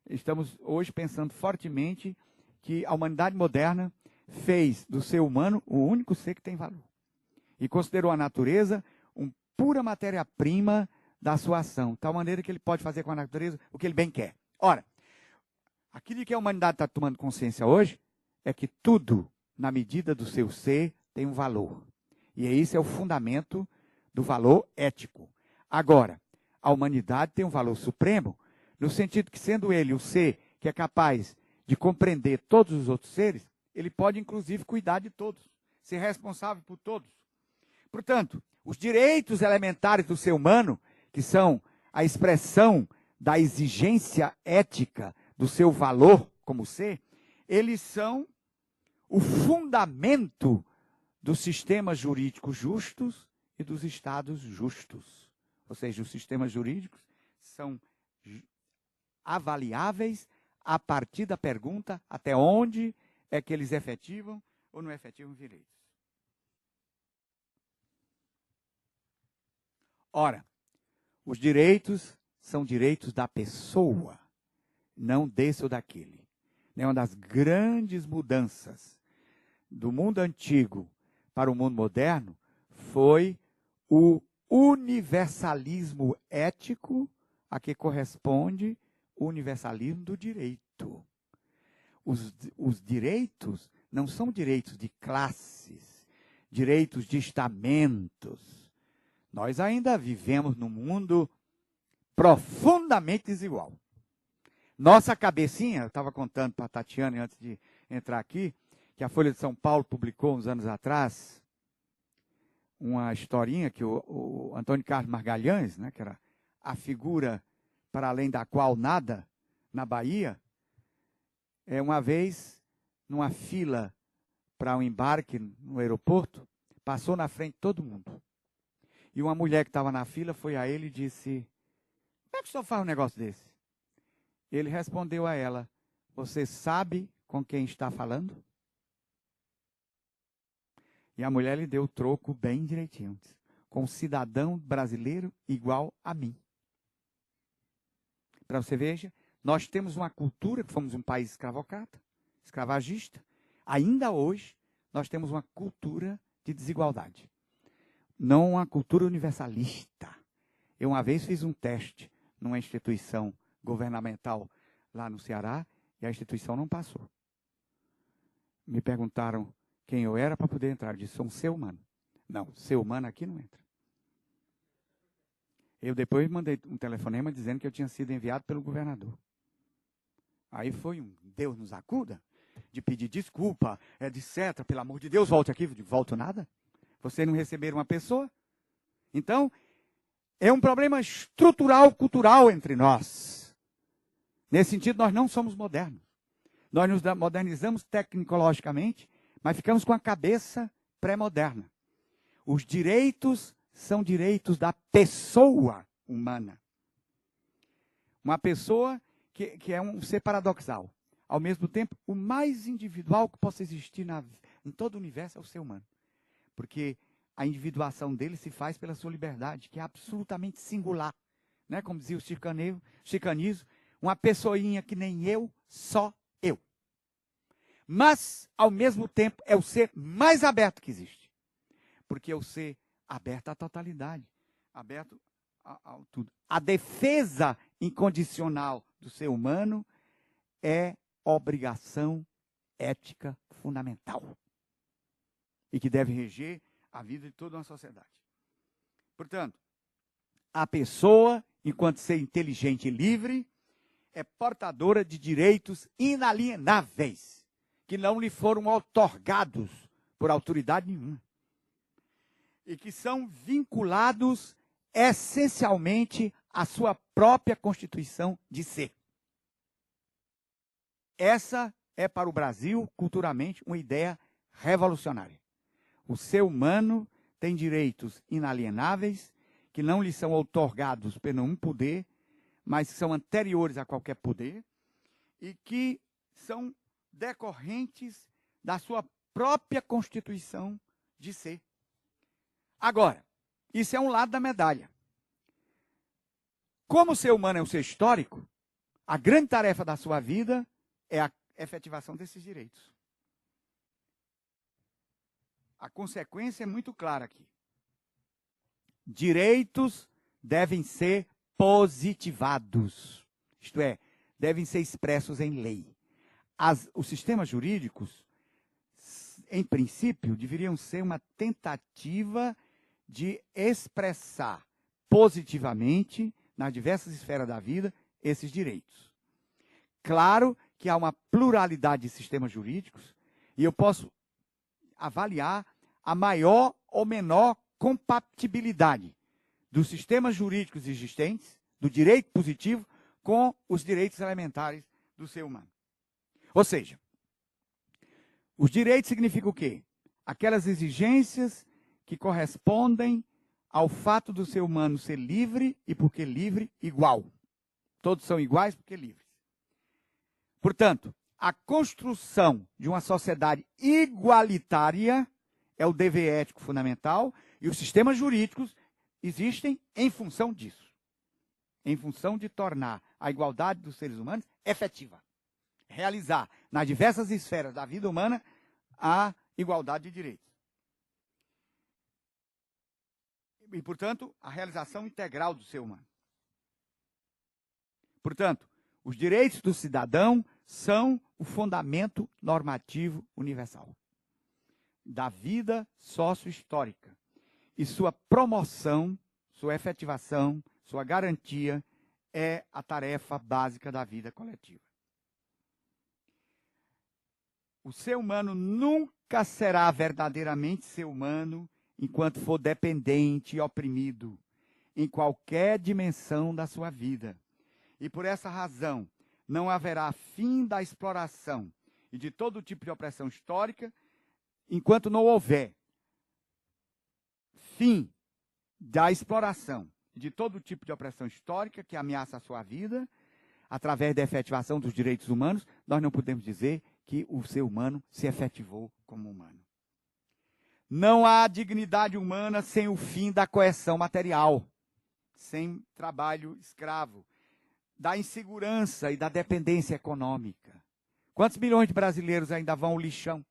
estamos hoje pensando fortemente que a humanidade moderna fez do ser humano o único ser que tem valor. E considerou a natureza uma pura matéria-prima da sua ação, de tal maneira que ele pode fazer com a natureza o que ele bem quer. Ora, aquilo que a humanidade está tomando consciência hoje é que tudo, na medida do seu ser, tem um valor. E esse é o fundamento do valor ético. Agora, a humanidade tem um valor supremo, no sentido que, sendo ele o ser que é capaz de compreender todos os outros seres, ele pode, inclusive, cuidar de todos, ser responsável por todos. Portanto, os direitos elementares do ser humano, que são a expressão da exigência ética do seu valor como ser, eles são o fundamento dos sistemas jurídicos justos e dos estados justos. Ou seja, os sistemas jurídicos são avaliáveis a partir da pergunta até onde é que eles efetivam ou não efetivam direitos. Ora, os direitos são direitos da pessoa, não desse ou daquele. Uma das grandes mudanças do mundo antigo para o mundo moderno foi o universalismo ético a que corresponde o universalismo do direito. Os direitos não são direitos de classes, direitos de estamentos. Nós ainda vivemos num mundo profundamente desigual. Nossa cabecinha, eu estava contando para a Tatiana antes de entrar aqui, que a Folha de São Paulo publicou uns anos atrás, uma historinha que o Antônio Carlos Magalhães, né, que era a figura para além da qual nada, na Bahia, uma vez, numa fila para um embarque no aeroporto, passou na frente de todo mundo. E uma mulher que estava na fila foi a ele e disse: como é que o senhor faz um negócio desse? Ele respondeu a ela: você sabe com quem está falando? E a mulher lhe deu o troco bem direitinho. Com um cidadão brasileiro igual a mim. Para você veja, nós temos uma cultura, que fomos um país escravocrata, escravagista. Ainda hoje, nós temos uma cultura de desigualdade. Não uma cultura universalista. Eu uma vez fiz um teste numa instituição governamental lá no Ceará e a instituição não passou. Me perguntaram quem eu era para poder entrar. Eu disse: sou um ser humano. Não, ser humano aqui não entra. Eu depois mandei um telefonema dizendo que eu tinha sido enviado pelo governador. Aí foi um Deus nos acuda, de pedir desculpa, etc. Pelo amor de Deus, volte aqui. Volto nada. Você não receber uma pessoa? Então, é um problema estrutural, cultural entre nós. Nesse sentido, nós não somos modernos. Nós nos modernizamos tecnologicamente, mas ficamos com a cabeça pré-moderna. Os direitos são direitos da pessoa humana. Uma pessoa que é um ser paradoxal. Ao mesmo tempo, o mais individual que possa existir em todo o universo é o ser humano. Porque a individuação dele se faz pela sua liberdade, que é absolutamente singular. Né? Como dizia o Chicanismo, uma pessoinha que nem eu, só eu. Mas, ao mesmo tempo, é o ser mais aberto que existe. Porque é o ser aberto à totalidade, aberto ao tudo. A defesa incondicional do ser humano é obrigação ética fundamental. E que deve reger a vida de toda uma sociedade. Portanto, a pessoa, enquanto ser inteligente e livre, é portadora de direitos inalienáveis, que não lhe foram outorgados por autoridade nenhuma. E que são vinculados essencialmente à sua própria constituição de ser. Essa é para o Brasil, culturalmente, uma ideia revolucionária. O ser humano tem direitos inalienáveis, que não lhe são outorgados por nenhum poder, mas são anteriores a qualquer poder, e que são decorrentes da sua própria constituição de ser. Agora, isso é um lado da medalha. Como o ser humano é um ser histórico, a grande tarefa da sua vida é a efetivação desses direitos. A consequência é muito clara aqui. Direitos devem ser positivados, isto é, devem ser expressos em lei. Os sistemas jurídicos, em princípio, deveriam ser uma tentativa de expressar positivamente, nas diversas esferas da vida, esses direitos. Claro que há uma pluralidade de sistemas jurídicos, e eu posso avaliar a maior ou menor compatibilidade dos sistemas jurídicos existentes, do direito positivo, com os direitos elementares do ser humano. Ou seja, os direitos significam o quê? Aquelas exigências que correspondem ao fato do ser humano ser livre e, porque livre, igual. Todos são iguais porque livres. Portanto, a construção de uma sociedade igualitária é o dever ético fundamental, e os sistemas jurídicos existem em função disso. Em função de tornar a igualdade dos seres humanos efetiva. Realizar nas diversas esferas da vida humana a igualdade de direitos. E, portanto, a realização integral do ser humano. Portanto, os direitos do cidadão são o fundamento normativo universal da vida sócio-histórica. E sua promoção, sua efetivação, sua garantia é a tarefa básica da vida coletiva. O ser humano nunca será verdadeiramente ser humano enquanto for dependente e oprimido em qualquer dimensão da sua vida. E por essa razão, não haverá fim da exploração e de todo tipo de opressão histórica enquanto não houver fim da exploração de todo tipo de opressão histórica que ameaça a sua vida, através da efetivação dos direitos humanos, nós não podemos dizer que o ser humano se efetivou como humano. Não há dignidade humana sem o fim da coerção material, sem trabalho escravo, da insegurança e da dependência econômica. Quantos milhões de brasileiros ainda vão ao lixão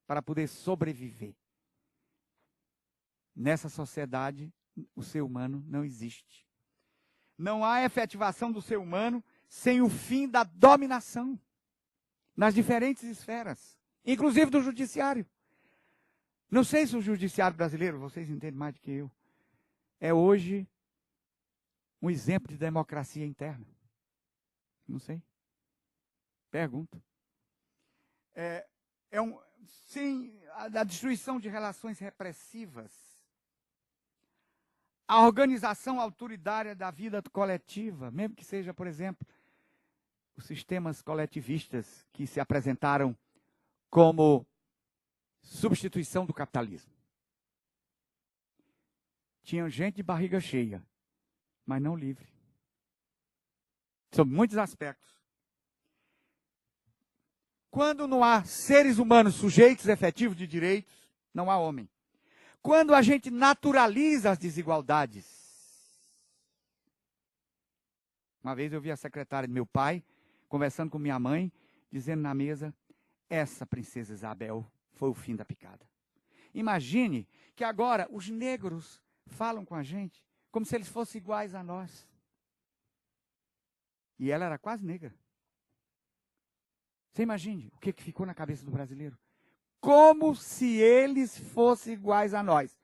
para poder sobreviver? Nessa sociedade, o ser humano não existe. Não há efetivação do ser humano sem o fim da dominação nas diferentes esferas, inclusive do judiciário. Não sei se o judiciário brasileiro, vocês entendem mais do que eu, é hoje um exemplo de democracia interna. Não sei. Pergunto. Sim, a destruição de relações repressivas, a organização autoritária da vida coletiva, mesmo que seja, por exemplo, os sistemas coletivistas que se apresentaram como substituição do capitalismo. Tinham gente de barriga cheia, mas não livre. Sob muitos aspectos. Quando não há seres humanos sujeitos efetivos de direitos, não há homem. Quando a gente naturaliza as desigualdades. Uma vez eu vi a secretária de meu pai, conversando com minha mãe, dizendo na mesa, essa princesa Isabel foi o fim da picada. Imagine que agora os negros falam com a gente como se eles fossem iguais a nós. E ela era quase negra. Você imagine o que ficou na cabeça do brasileiro. como se eles fossem iguais a nós.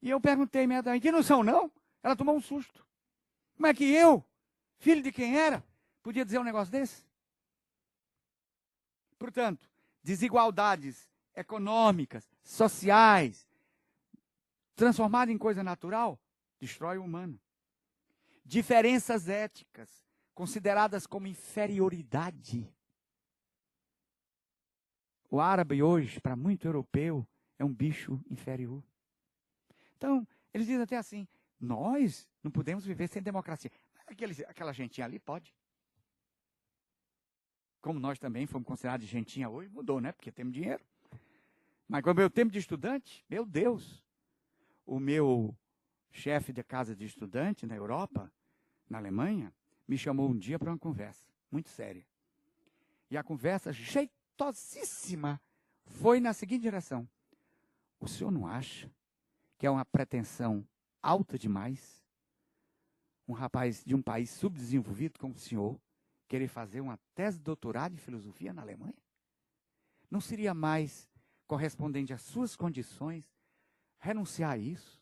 E eu perguntei imediatamente, e não são não? Ela tomou um susto. Como é que eu, filho de quem era, podia dizer um negócio desse? Portanto, desigualdades econômicas, sociais, transformadas em coisa natural, destrói o humano. Diferenças éticas, consideradas como inferioridade. O árabe hoje, para muito europeu, é um bicho inferior. Então, eles dizem até assim, nós não podemos viver sem democracia. Aquela gentinha ali pode. Como nós também fomos considerados de gentinha hoje, mudou, né? Porque temos dinheiro. Mas com o meu tempo de estudante, meu Deus, o meu chefe de casa de estudante na Europa, na Alemanha, me chamou um dia para uma conversa, muito séria. E a conversa jeitosíssima foi na seguinte direção. O senhor não acha que é uma pretensão alta demais um rapaz de um país subdesenvolvido como o senhor querer fazer uma tese de doutorado em filosofia na Alemanha? Não seria mais correspondente às suas condições renunciar a isso,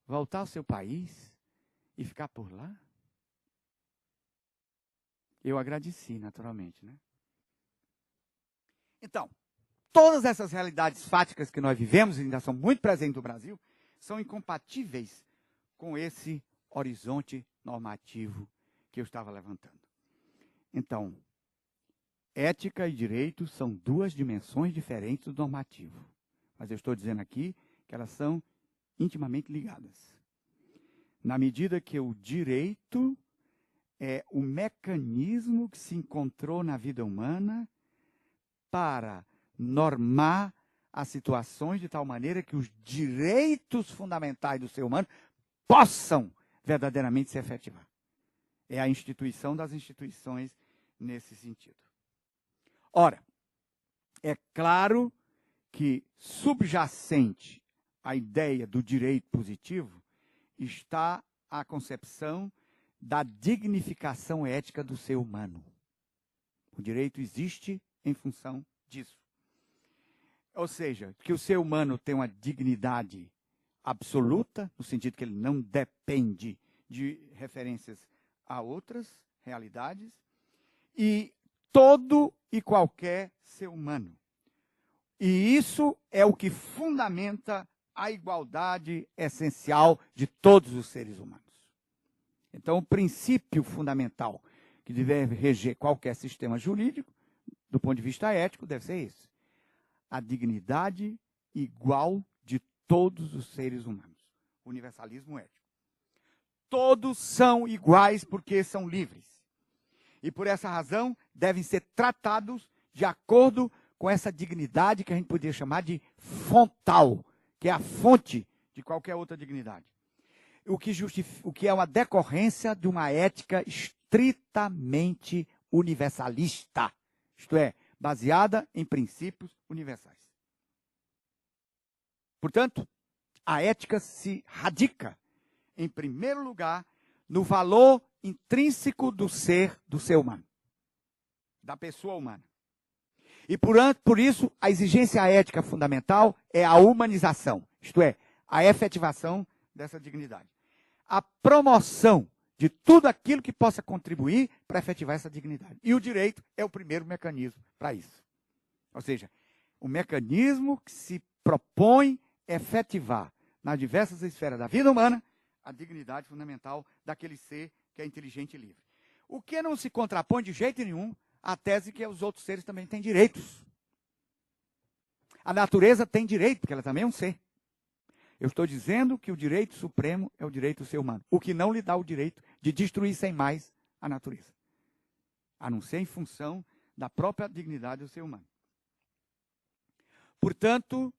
voltar ao seu país e ficar por lá? Eu agradeci, naturalmente, né? Então, todas essas realidades fáticas que nós vivemos e ainda são muito presentes no Brasil, são incompatíveis com esse horizonte normativo que eu estava levantando. Então, ética e direito são duas dimensões diferentes do normativo. Mas eu estou dizendo aqui que elas são intimamente ligadas. Na medida que o direito é o mecanismo que se encontrou na vida humana para normar as situações de tal maneira que os direitos fundamentais do ser humano possam verdadeiramente se efetivar. É a instituição das instituições nesse sentido. Ora, é claro que subjacente à ideia do direito positivo está a concepção da dignificação ética do ser humano. O direito existe em função disso. Ou seja, que o ser humano tem uma dignidade absoluta, no sentido que ele não depende de referências a outras realidades, e todo e qualquer ser humano. E isso é o que fundamenta a igualdade essencial de todos os seres humanos. Então, o princípio fundamental que deve reger qualquer sistema jurídico, do ponto de vista ético, deve ser esse. A dignidade igual de todos os seres humanos. Universalismo ético. Todos são iguais porque são livres. E por essa razão devem ser tratados de acordo com essa dignidade que a gente poderia chamar de fontal, que é a fonte de qualquer outra dignidade. O que é uma decorrência de uma ética estritamente universalista, isto é, baseada em princípios universais. Portanto, a ética se radica, em primeiro lugar, no valor intrínseco do ser humano, da pessoa humana. E por isso, a exigência ética fundamental é a humanização, isto é, a efetivação dessa dignidade. A promoção de tudo aquilo que possa contribuir para efetivar essa dignidade. E o direito é o primeiro mecanismo para isso. Ou seja, o mecanismo que se propõe efetivar nas diversas esferas da vida humana a dignidade fundamental daquele ser que é inteligente e livre. O que não se contrapõe de jeito nenhum à tese que os outros seres também têm direitos. A natureza tem direito, porque ela também é um ser. Eu estou dizendo que o direito supremo é o direito do ser humano, o que não lhe dá o direito de destruir sem mais a natureza, a não ser em função da própria dignidade do ser humano. Portanto,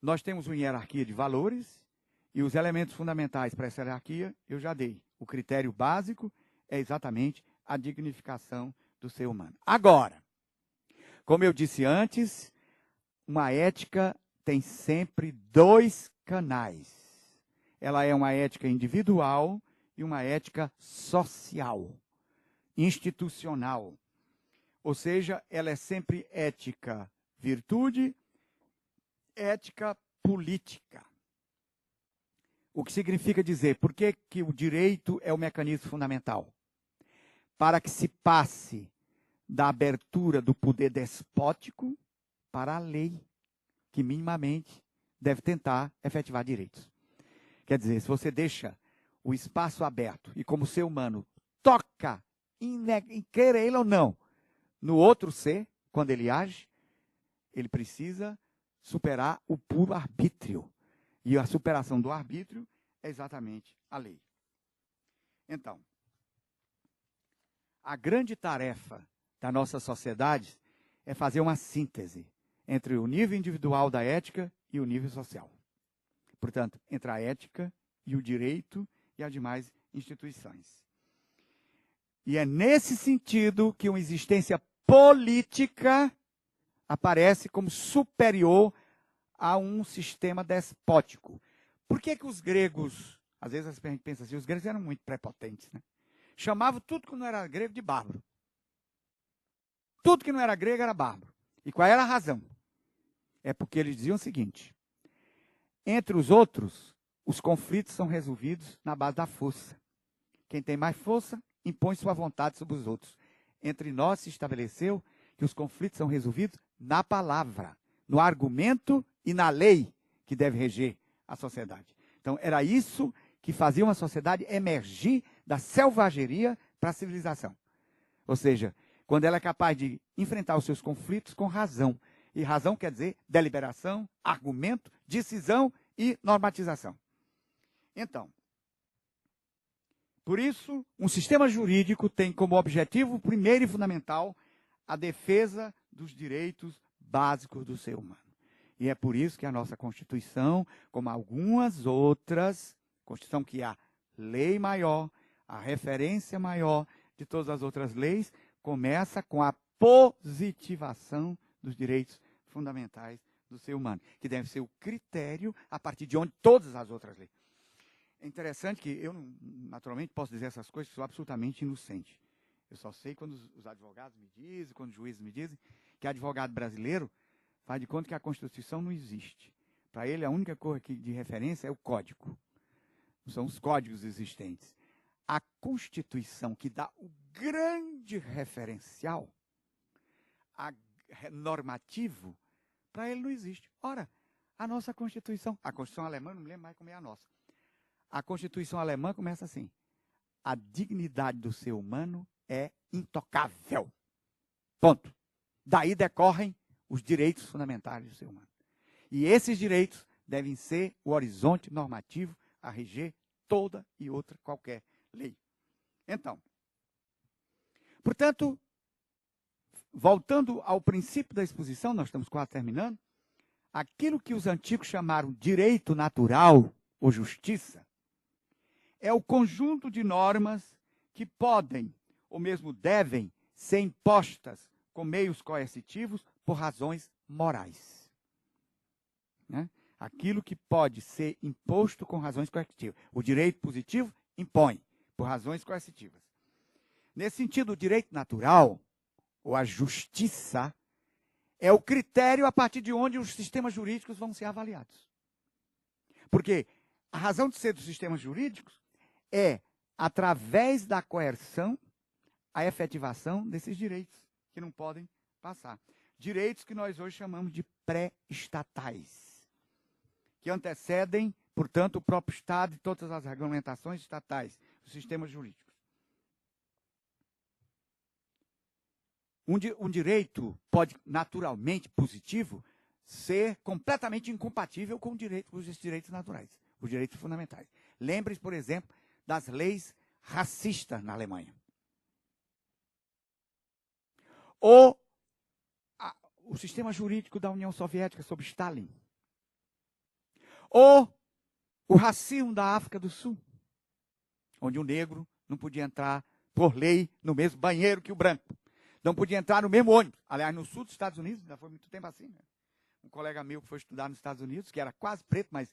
nós temos uma hierarquia de valores e os elementos fundamentais para essa hierarquia eu já dei. O critério básico é exatamente a dignificação do ser humano. Agora, como eu disse antes, uma ética tem sempre dois canais. Ela é uma ética individual e uma ética social, institucional. Ou seja, ela é sempre ética virtude, ética política. O que significa dizer, por que que o direito é o mecanismo fundamental? Para que se passe da abertura do poder despótico para a lei, que minimamente deve tentar efetivar direitos. Quer dizer, se você deixa o espaço aberto e como ser humano toca, queira ele ou não, no outro ser, quando ele age, ele precisa superar o puro arbítrio. E a superação do arbítrio é exatamente a lei. Então, a grande tarefa da nossa sociedade é fazer uma síntese entre o nível individual da ética e o nível social. Portanto, entre a ética e o direito e as demais instituições. E é nesse sentido que uma existência política aparece como superior a um sistema despótico. Por que que os gregos, às vezes a gente pensa assim, os gregos eram muito prepotentes, né? Chamavam tudo que não era grego de bárbaro. Tudo que não era grego era bárbaro. E qual era a razão? É porque eles diziam o seguinte: entre os outros, os conflitos são resolvidos na base da força. Quem tem mais força, impõe sua vontade sobre os outros. Entre nós se estabeleceu que os conflitos são resolvidos na palavra, no argumento e na lei que deve reger a sociedade. Então, era isso que fazia uma sociedade emergir da selvageria para a civilização. Ou seja, quando ela é capaz de enfrentar os seus conflitos com razão. E razão quer dizer deliberação, argumento, decisão e normatização. Então, por isso, um sistema jurídico tem como objetivo primeiro e fundamental a defesa dos direitos básicos do ser humano. E é por isso que a nossa Constituição, como algumas outras, Constituição que é a lei maior, a referência maior de todas as outras leis, começa com a positivação dos direitos fundamentais do ser humano, que deve ser o critério a partir de onde todas as outras leis. É interessante que eu, naturalmente, posso dizer essas coisas, sou absolutamente inocente. Eu só sei quando os advogados me dizem, quando os juízes me dizem, que advogado brasileiro faz de conta que a Constituição não existe. Para ele, a única coisa de referência é o código. São os códigos existentes. A Constituição, que dá o grande referencial normativo, para ele não existe. Ora, a nossa Constituição, a Constituição alemã, não me lembro mais como é a nossa. A Constituição alemã começa assim: a dignidade do ser humano é intocável. Ponto. Daí decorrem os direitos fundamentais do ser humano. E esses direitos devem ser o horizonte normativo a reger toda e outra qualquer lei. Então, portanto, voltando ao princípio da exposição, nós estamos quase terminando, aquilo que os antigos chamaram direito natural ou justiça é o conjunto de normas que podem, ou mesmo devem, ser impostas com meios coercitivos por razões morais. Né? Aquilo que pode ser imposto com razões coercitivas. O direito positivo impõe por razões coercitivas. Nesse sentido, o direito natural, ou a justiça, é o critério a partir de onde os sistemas jurídicos vão ser avaliados. Porque a razão de ser dos sistemas jurídicos é, através da coerção, a efetivação desses direitos, que não podem passar. Direitos que nós hoje chamamos de pré-estatais, que antecedem, portanto, o próprio Estado e todas as regulamentações estatais, os sistemas jurídicos. Um direito pode, naturalmente positivo, ser completamente incompatível com os direitos naturais, os direitos fundamentais. Lembre-se, por exemplo, das leis racistas na Alemanha. Ou o sistema jurídico da União Soviética sob Stalin. Ou o racismo da África do Sul, onde o negro não podia entrar, por lei, no mesmo banheiro que o branco. Não podia entrar no mesmo ônibus. Aliás, no sul dos Estados Unidos, ainda foi muito tempo assim. Né? Um colega meu que foi estudar nos Estados Unidos, que era quase preto, mas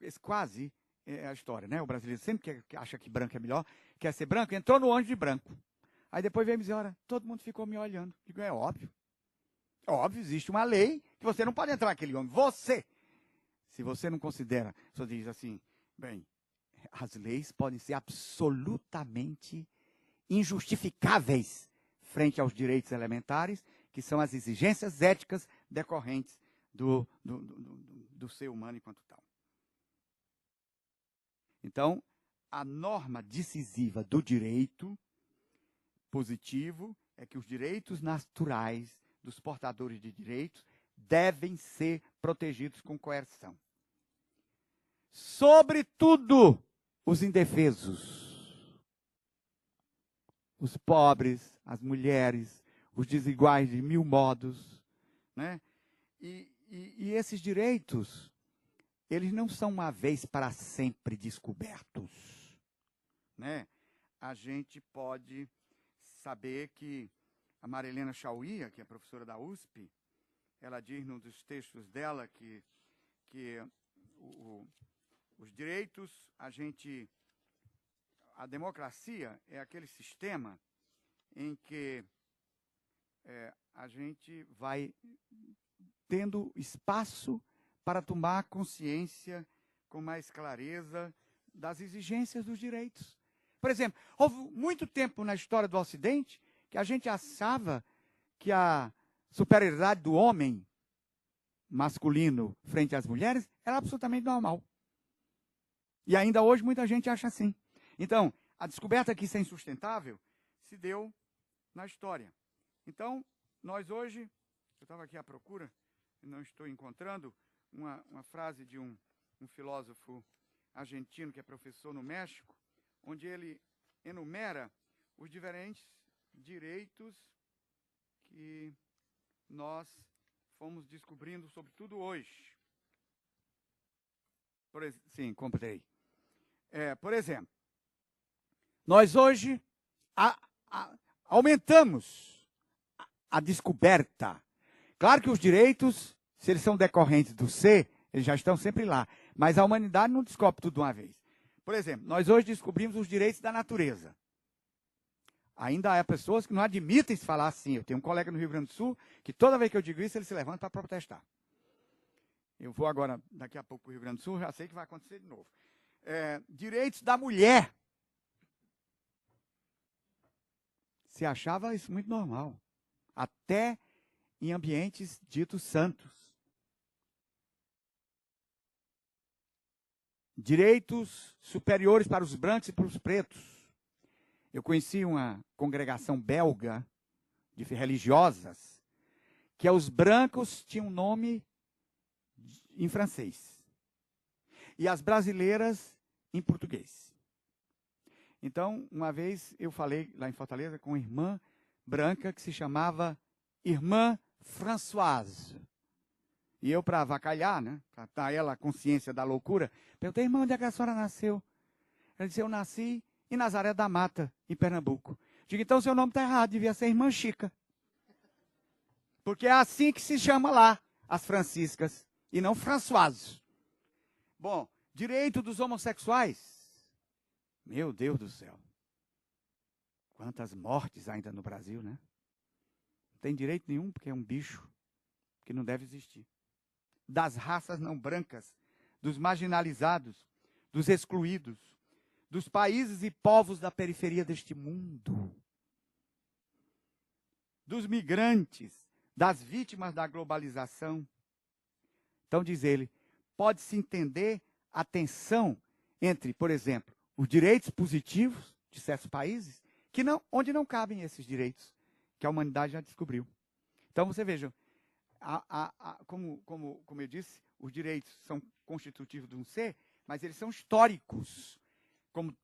esse quase é a história, né? O brasileiro sempre que acha que branco é melhor, quer ser branco, entrou no ônibus de branco. Aí depois veio me dizer, olha, todo mundo ficou me olhando. Digo, é óbvio. Óbvio, existe uma lei que você não pode entrar naquele homem. Você, se você não considera, só diz assim, bem, as leis podem ser absolutamente injustificáveis frente aos direitos elementares, que são as exigências éticas decorrentes do ser humano enquanto tal. Então, a norma decisiva do direito positivo é que os direitos naturais dos portadores de direitos devem ser protegidos com coerção. Sobretudo, os indefesos, os pobres, as mulheres, os desiguais de mil modos, né? E esses direitos, eles não são uma vez para sempre descobertos, né? A gente pode saber que a Marilena Chauía, que é professora da USP, ela diz num dos textos dela que os direitos, a democracia é aquele sistema em que a gente vai tendo espaço para tomar consciência com mais clareza das exigências dos direitos. Por exemplo, houve muito tempo na história do Ocidente que a gente achava que a superioridade do homem masculino frente às mulheres era absolutamente normal. E ainda hoje muita gente acha assim. Então, a descoberta que isso é insustentável se deu na história. Então, nós hoje, eu estava aqui à procura, e não estou encontrando, uma frase de um filósofo argentino que é professor no México, onde ele enumera os diferentes direitos que nós fomos descobrindo, sobretudo hoje. Sim, comprei. Por exemplo, nós hoje aumentamos a descoberta. Claro que os direitos, se eles são decorrentes do ser, eles já estão sempre lá. Mas a humanidade não descobre tudo de uma vez. Por exemplo, nós hoje descobrimos os direitos da natureza. Ainda há pessoas que não admitem se falar assim. Eu tenho um colega no Rio Grande do Sul que toda vez que eu digo isso, ele se levanta para protestar. Eu vou agora, daqui a pouco, para o Rio Grande do Sul, já sei que vai acontecer de novo. Direitos da mulher. Se achava isso muito normal. Até em ambientes ditos santos. Direitos superiores para os brancos e para os pretos. Eu conheci uma congregação belga de religiosas que os brancos tinham um nome em francês e as brasileiras em português. Então, uma vez eu falei lá em Fortaleza com uma irmã branca que se chamava Irmã Françoise. E eu, para avacalhar, né, para dar ela a consciência da loucura, perguntei, irmã, onde é que a senhora nasceu? Ela disse, eu nasci em Nazaré da Mata, em Pernambuco. Digo, então seu nome está errado, devia ser Irmã Chica. Porque é assim que se chama lá, as franciscas, e não Françoise. Bom, direito dos homossexuais. Meu Deus do céu. Quantas mortes ainda no Brasil, né? Não tem direito nenhum, porque é um bicho que não deve existir. Das raças não brancas, dos marginalizados, dos excluídos, dos países e povos da periferia deste mundo, dos migrantes, das vítimas da globalização. Então, diz ele, pode-se entender a tensão entre, por exemplo, os direitos positivos de certos países, onde não cabem esses direitos, que a humanidade já descobriu. Então, você veja, como eu disse, os direitos são constitutivos de um ser, mas eles são históricos,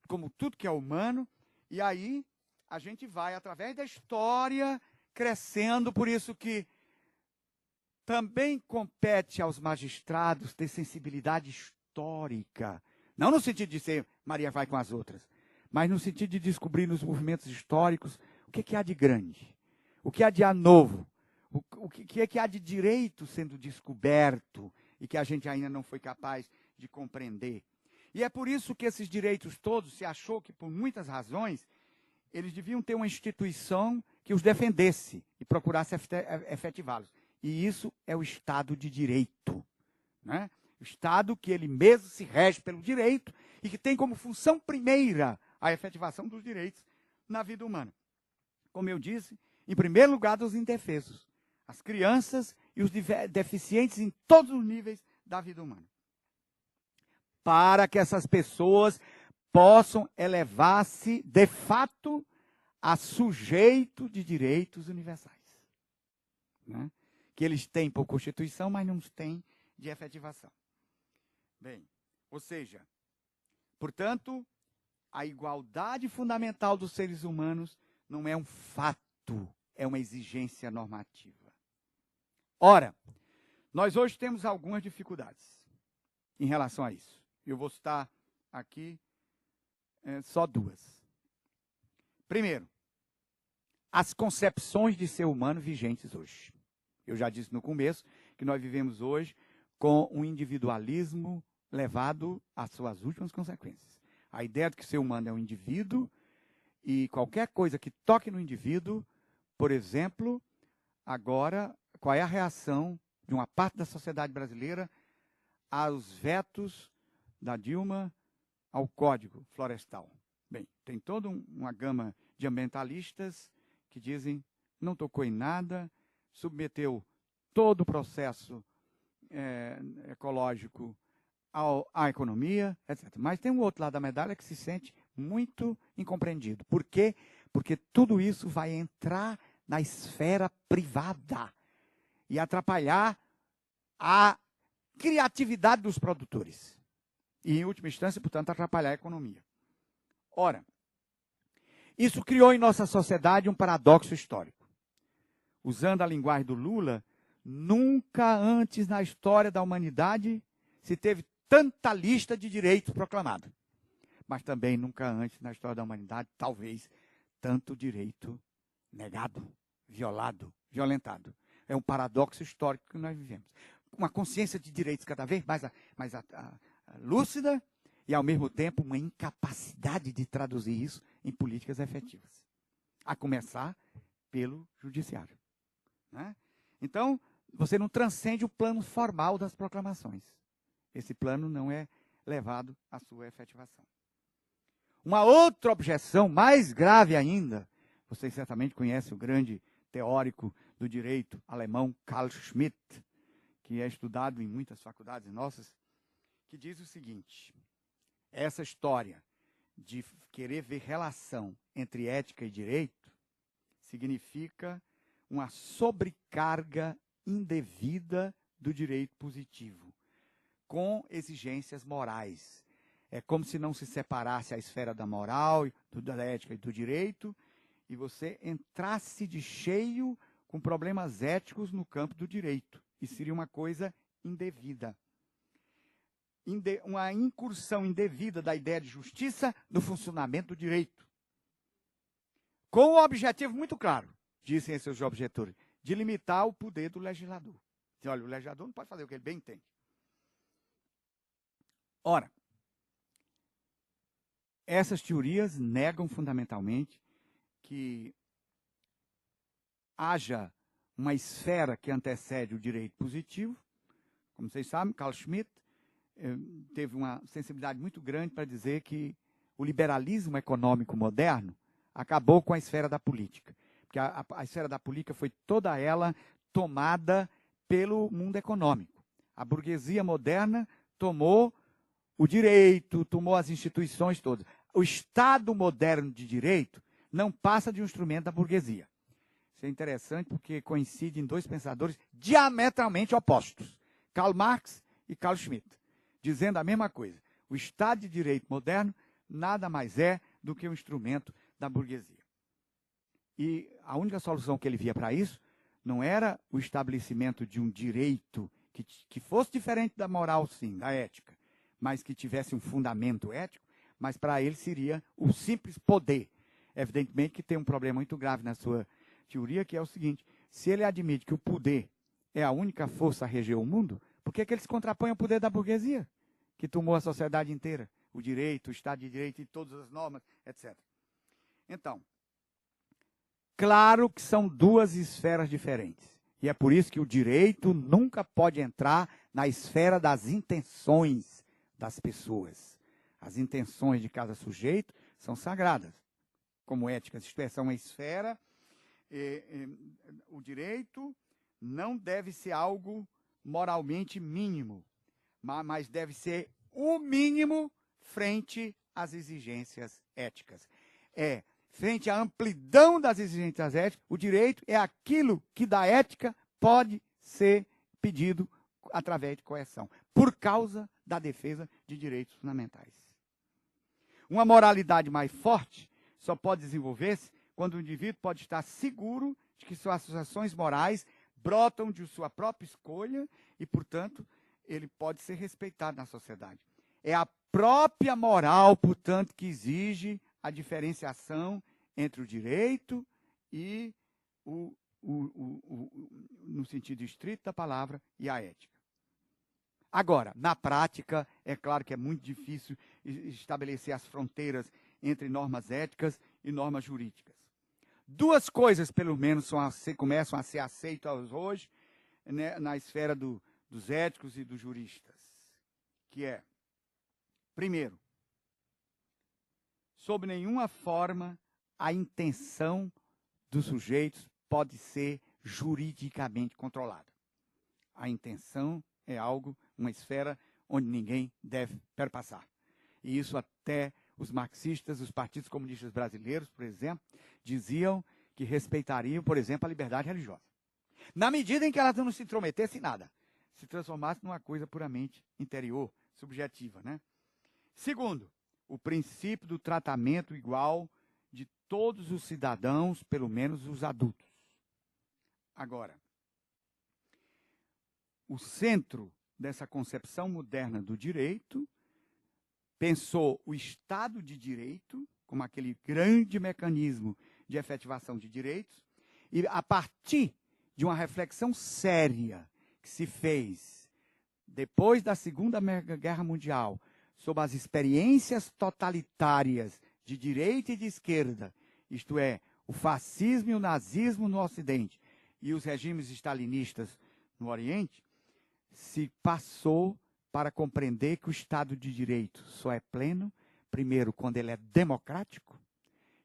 como tudo que é humano, e aí a gente vai, através da história, crescendo, por isso que também compete aos magistrados ter sensibilidade histórica, não no sentido de ser Maria vai com as outras, mas no sentido de descobrir nos movimentos históricos o que há de grande, o que há de novo, o que há de direito sendo descoberto e que a gente ainda não foi capaz de compreender. E é por isso que esses direitos todos, se achou que por muitas razões, eles deviam ter uma instituição que os defendesse e procurasse efetivá-los. E isso é o Estado de Direito, né? O Estado que ele mesmo se rege pelo direito e que tem como função primeira a efetivação dos direitos na vida humana. Como eu disse, em primeiro lugar, dos indefesos, as crianças e os deficientes em todos os níveis da vida humana. Para que essas pessoas possam elevar-se, de fato, a sujeito de direitos universais, né? Que eles têm por Constituição, mas não têm de efetivação. Bem, ou seja, portanto, a igualdade fundamental dos seres humanos não é um fato, é uma exigência normativa. Ora, nós hoje temos algumas dificuldades em relação a isso. Eu vou citar aqui só duas. Primeiro, as concepções de ser humano vigentes hoje. Eu já disse no começo que nós vivemos hoje com um individualismo levado às suas últimas consequências. A ideia de que o ser humano é um indivíduo e qualquer coisa que toque no indivíduo, por exemplo, agora, qual é a reação de uma parte da sociedade brasileira aos vetos da Dilma ao Código Florestal? Bem, tem toda uma gama de ambientalistas que dizem não tocou em nada, submeteu todo o processo ecológico à economia, etc. Mas tem um outro lado da medalha que se sente muito incompreendido. Por quê? Porque tudo isso vai entrar na esfera privada e atrapalhar a criatividade dos produtores. E, em última instância, portanto, atrapalhar a economia. Ora, isso criou em nossa sociedade um paradoxo histórico. Usando a linguagem do Lula, nunca antes na história da humanidade se teve tanta lista de direitos proclamada. Mas também nunca antes na história da humanidade, talvez, tanto direito negado, violado, violentado. É um paradoxo histórico que nós vivemos. Uma consciência de direitos cada vez mais lúcida e, ao mesmo tempo, uma incapacidade de traduzir isso em políticas efetivas. A começar pelo judiciário, né? Então, você não transcende o plano formal das proclamações. Esse plano não é levado à sua efetivação. Uma outra objeção, mais grave ainda, vocês certamente conhecem o grande teórico do direito alemão Carl Schmitt, que é estudado em muitas faculdades nossas, que diz o seguinte: essa história de querer ver relação entre ética e direito significa uma sobrecarga indevida do direito positivo, com exigências morais. É como se não se separasse a esfera da moral, da ética e do direito, e você entrasse de cheio com problemas éticos no campo do direito. E seria uma coisa indevida. Uma incursão indevida da ideia de justiça no funcionamento do direito. Com um objetivo muito claro, dizem esses objetores, de limitar o poder do legislador. Diz, olha, o legislador não pode fazer o que ele bem entende. Ora, essas teorias negam fundamentalmente que haja uma esfera que antecede o direito positivo. Como vocês sabem, Carl Schmitt teve uma sensibilidade muito grande para dizer que o liberalismo econômico moderno acabou com a esfera da política. Porque a esfera da política foi toda ela tomada pelo mundo econômico. A burguesia moderna tomou o direito, tomou as instituições todas. O Estado moderno de direito não passa de um instrumento da burguesia. Isso é interessante porque coincide em dois pensadores diametralmente opostos, Karl Marx e Carl Schmitt, dizendo a mesma coisa. O Estado de direito moderno nada mais é do que um instrumento da burguesia. E a única solução que ele via para isso não era o estabelecimento de um direito que fosse diferente da moral, sim, da ética, mas que tivesse um fundamento ético, mas para ele seria o simples poder. Evidentemente que tem um problema muito grave na sua teoria, que é o seguinte: se ele admite que o poder é a única força a reger o mundo, por que ele se contrapõe ao poder da burguesia, que tomou a sociedade inteira, o direito, o Estado de Direito e todas as normas, etc. Então, claro que são duas esferas diferentes. E é por isso que o direito nunca pode entrar na esfera das intenções das pessoas. As intenções de cada sujeito são sagradas, como éticas, isto é, são uma esfera. O direito não deve ser algo moralmente mínimo, mas deve ser o mínimo frente às exigências éticas. Frente à amplidão das exigências éticas, o direito é aquilo que da ética pode ser pedido através de coerção, por causa da defesa de direitos fundamentais. Uma moralidade mais forte só pode desenvolver-se quando o indivíduo pode estar seguro de que suas ações morais brotam de sua própria escolha e, portanto, ele pode ser respeitado na sociedade. É a própria moral, portanto, que exige a diferenciação entre o direito e no sentido estrito da palavra, e a ética. Agora, na prática, é claro que é muito difícil estabelecer as fronteiras entre normas éticas e normas jurídicas. Duas coisas, pelo menos, começam a ser aceitas hoje, né, na esfera dos éticos e dos juristas, que é, primeiro, sob nenhuma forma a intenção dos sujeitos pode ser juridicamente controlada. A intenção é algo, uma esfera onde ninguém deve perpassar. E isso até os marxistas, os partidos comunistas brasileiros, por exemplo, diziam que respeitariam, por exemplo, a liberdade religiosa. Na medida em que elas não se intrometessem em nada, se transformasse numa coisa puramente interior, subjetiva, né? Segundo, o princípio do tratamento igual de todos os cidadãos, pelo menos os adultos. Agora, o centro dessa concepção moderna do direito pensou o Estado de Direito como aquele grande mecanismo de efetivação de direitos, e a partir de uma reflexão séria que se fez depois da Segunda Guerra Mundial sobre as experiências totalitárias de direita e de esquerda, isto é, o fascismo e o nazismo no Ocidente e os regimes stalinistas no Oriente, se passou para compreender que o Estado de Direito só é pleno, primeiro, quando ele é democrático,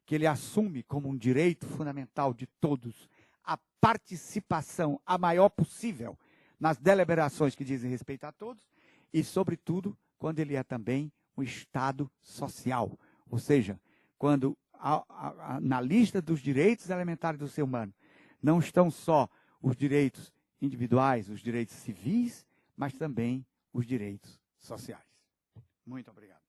que ele assume como um direito fundamental de todos a participação a maior possível nas deliberações que dizem respeito a todos, e, sobretudo, quando ele é também um Estado social, ou seja, quando na lista dos direitos elementares do ser humano não estão só os direitos individuais, os direitos civis, mas também os direitos sociais. Muito obrigado.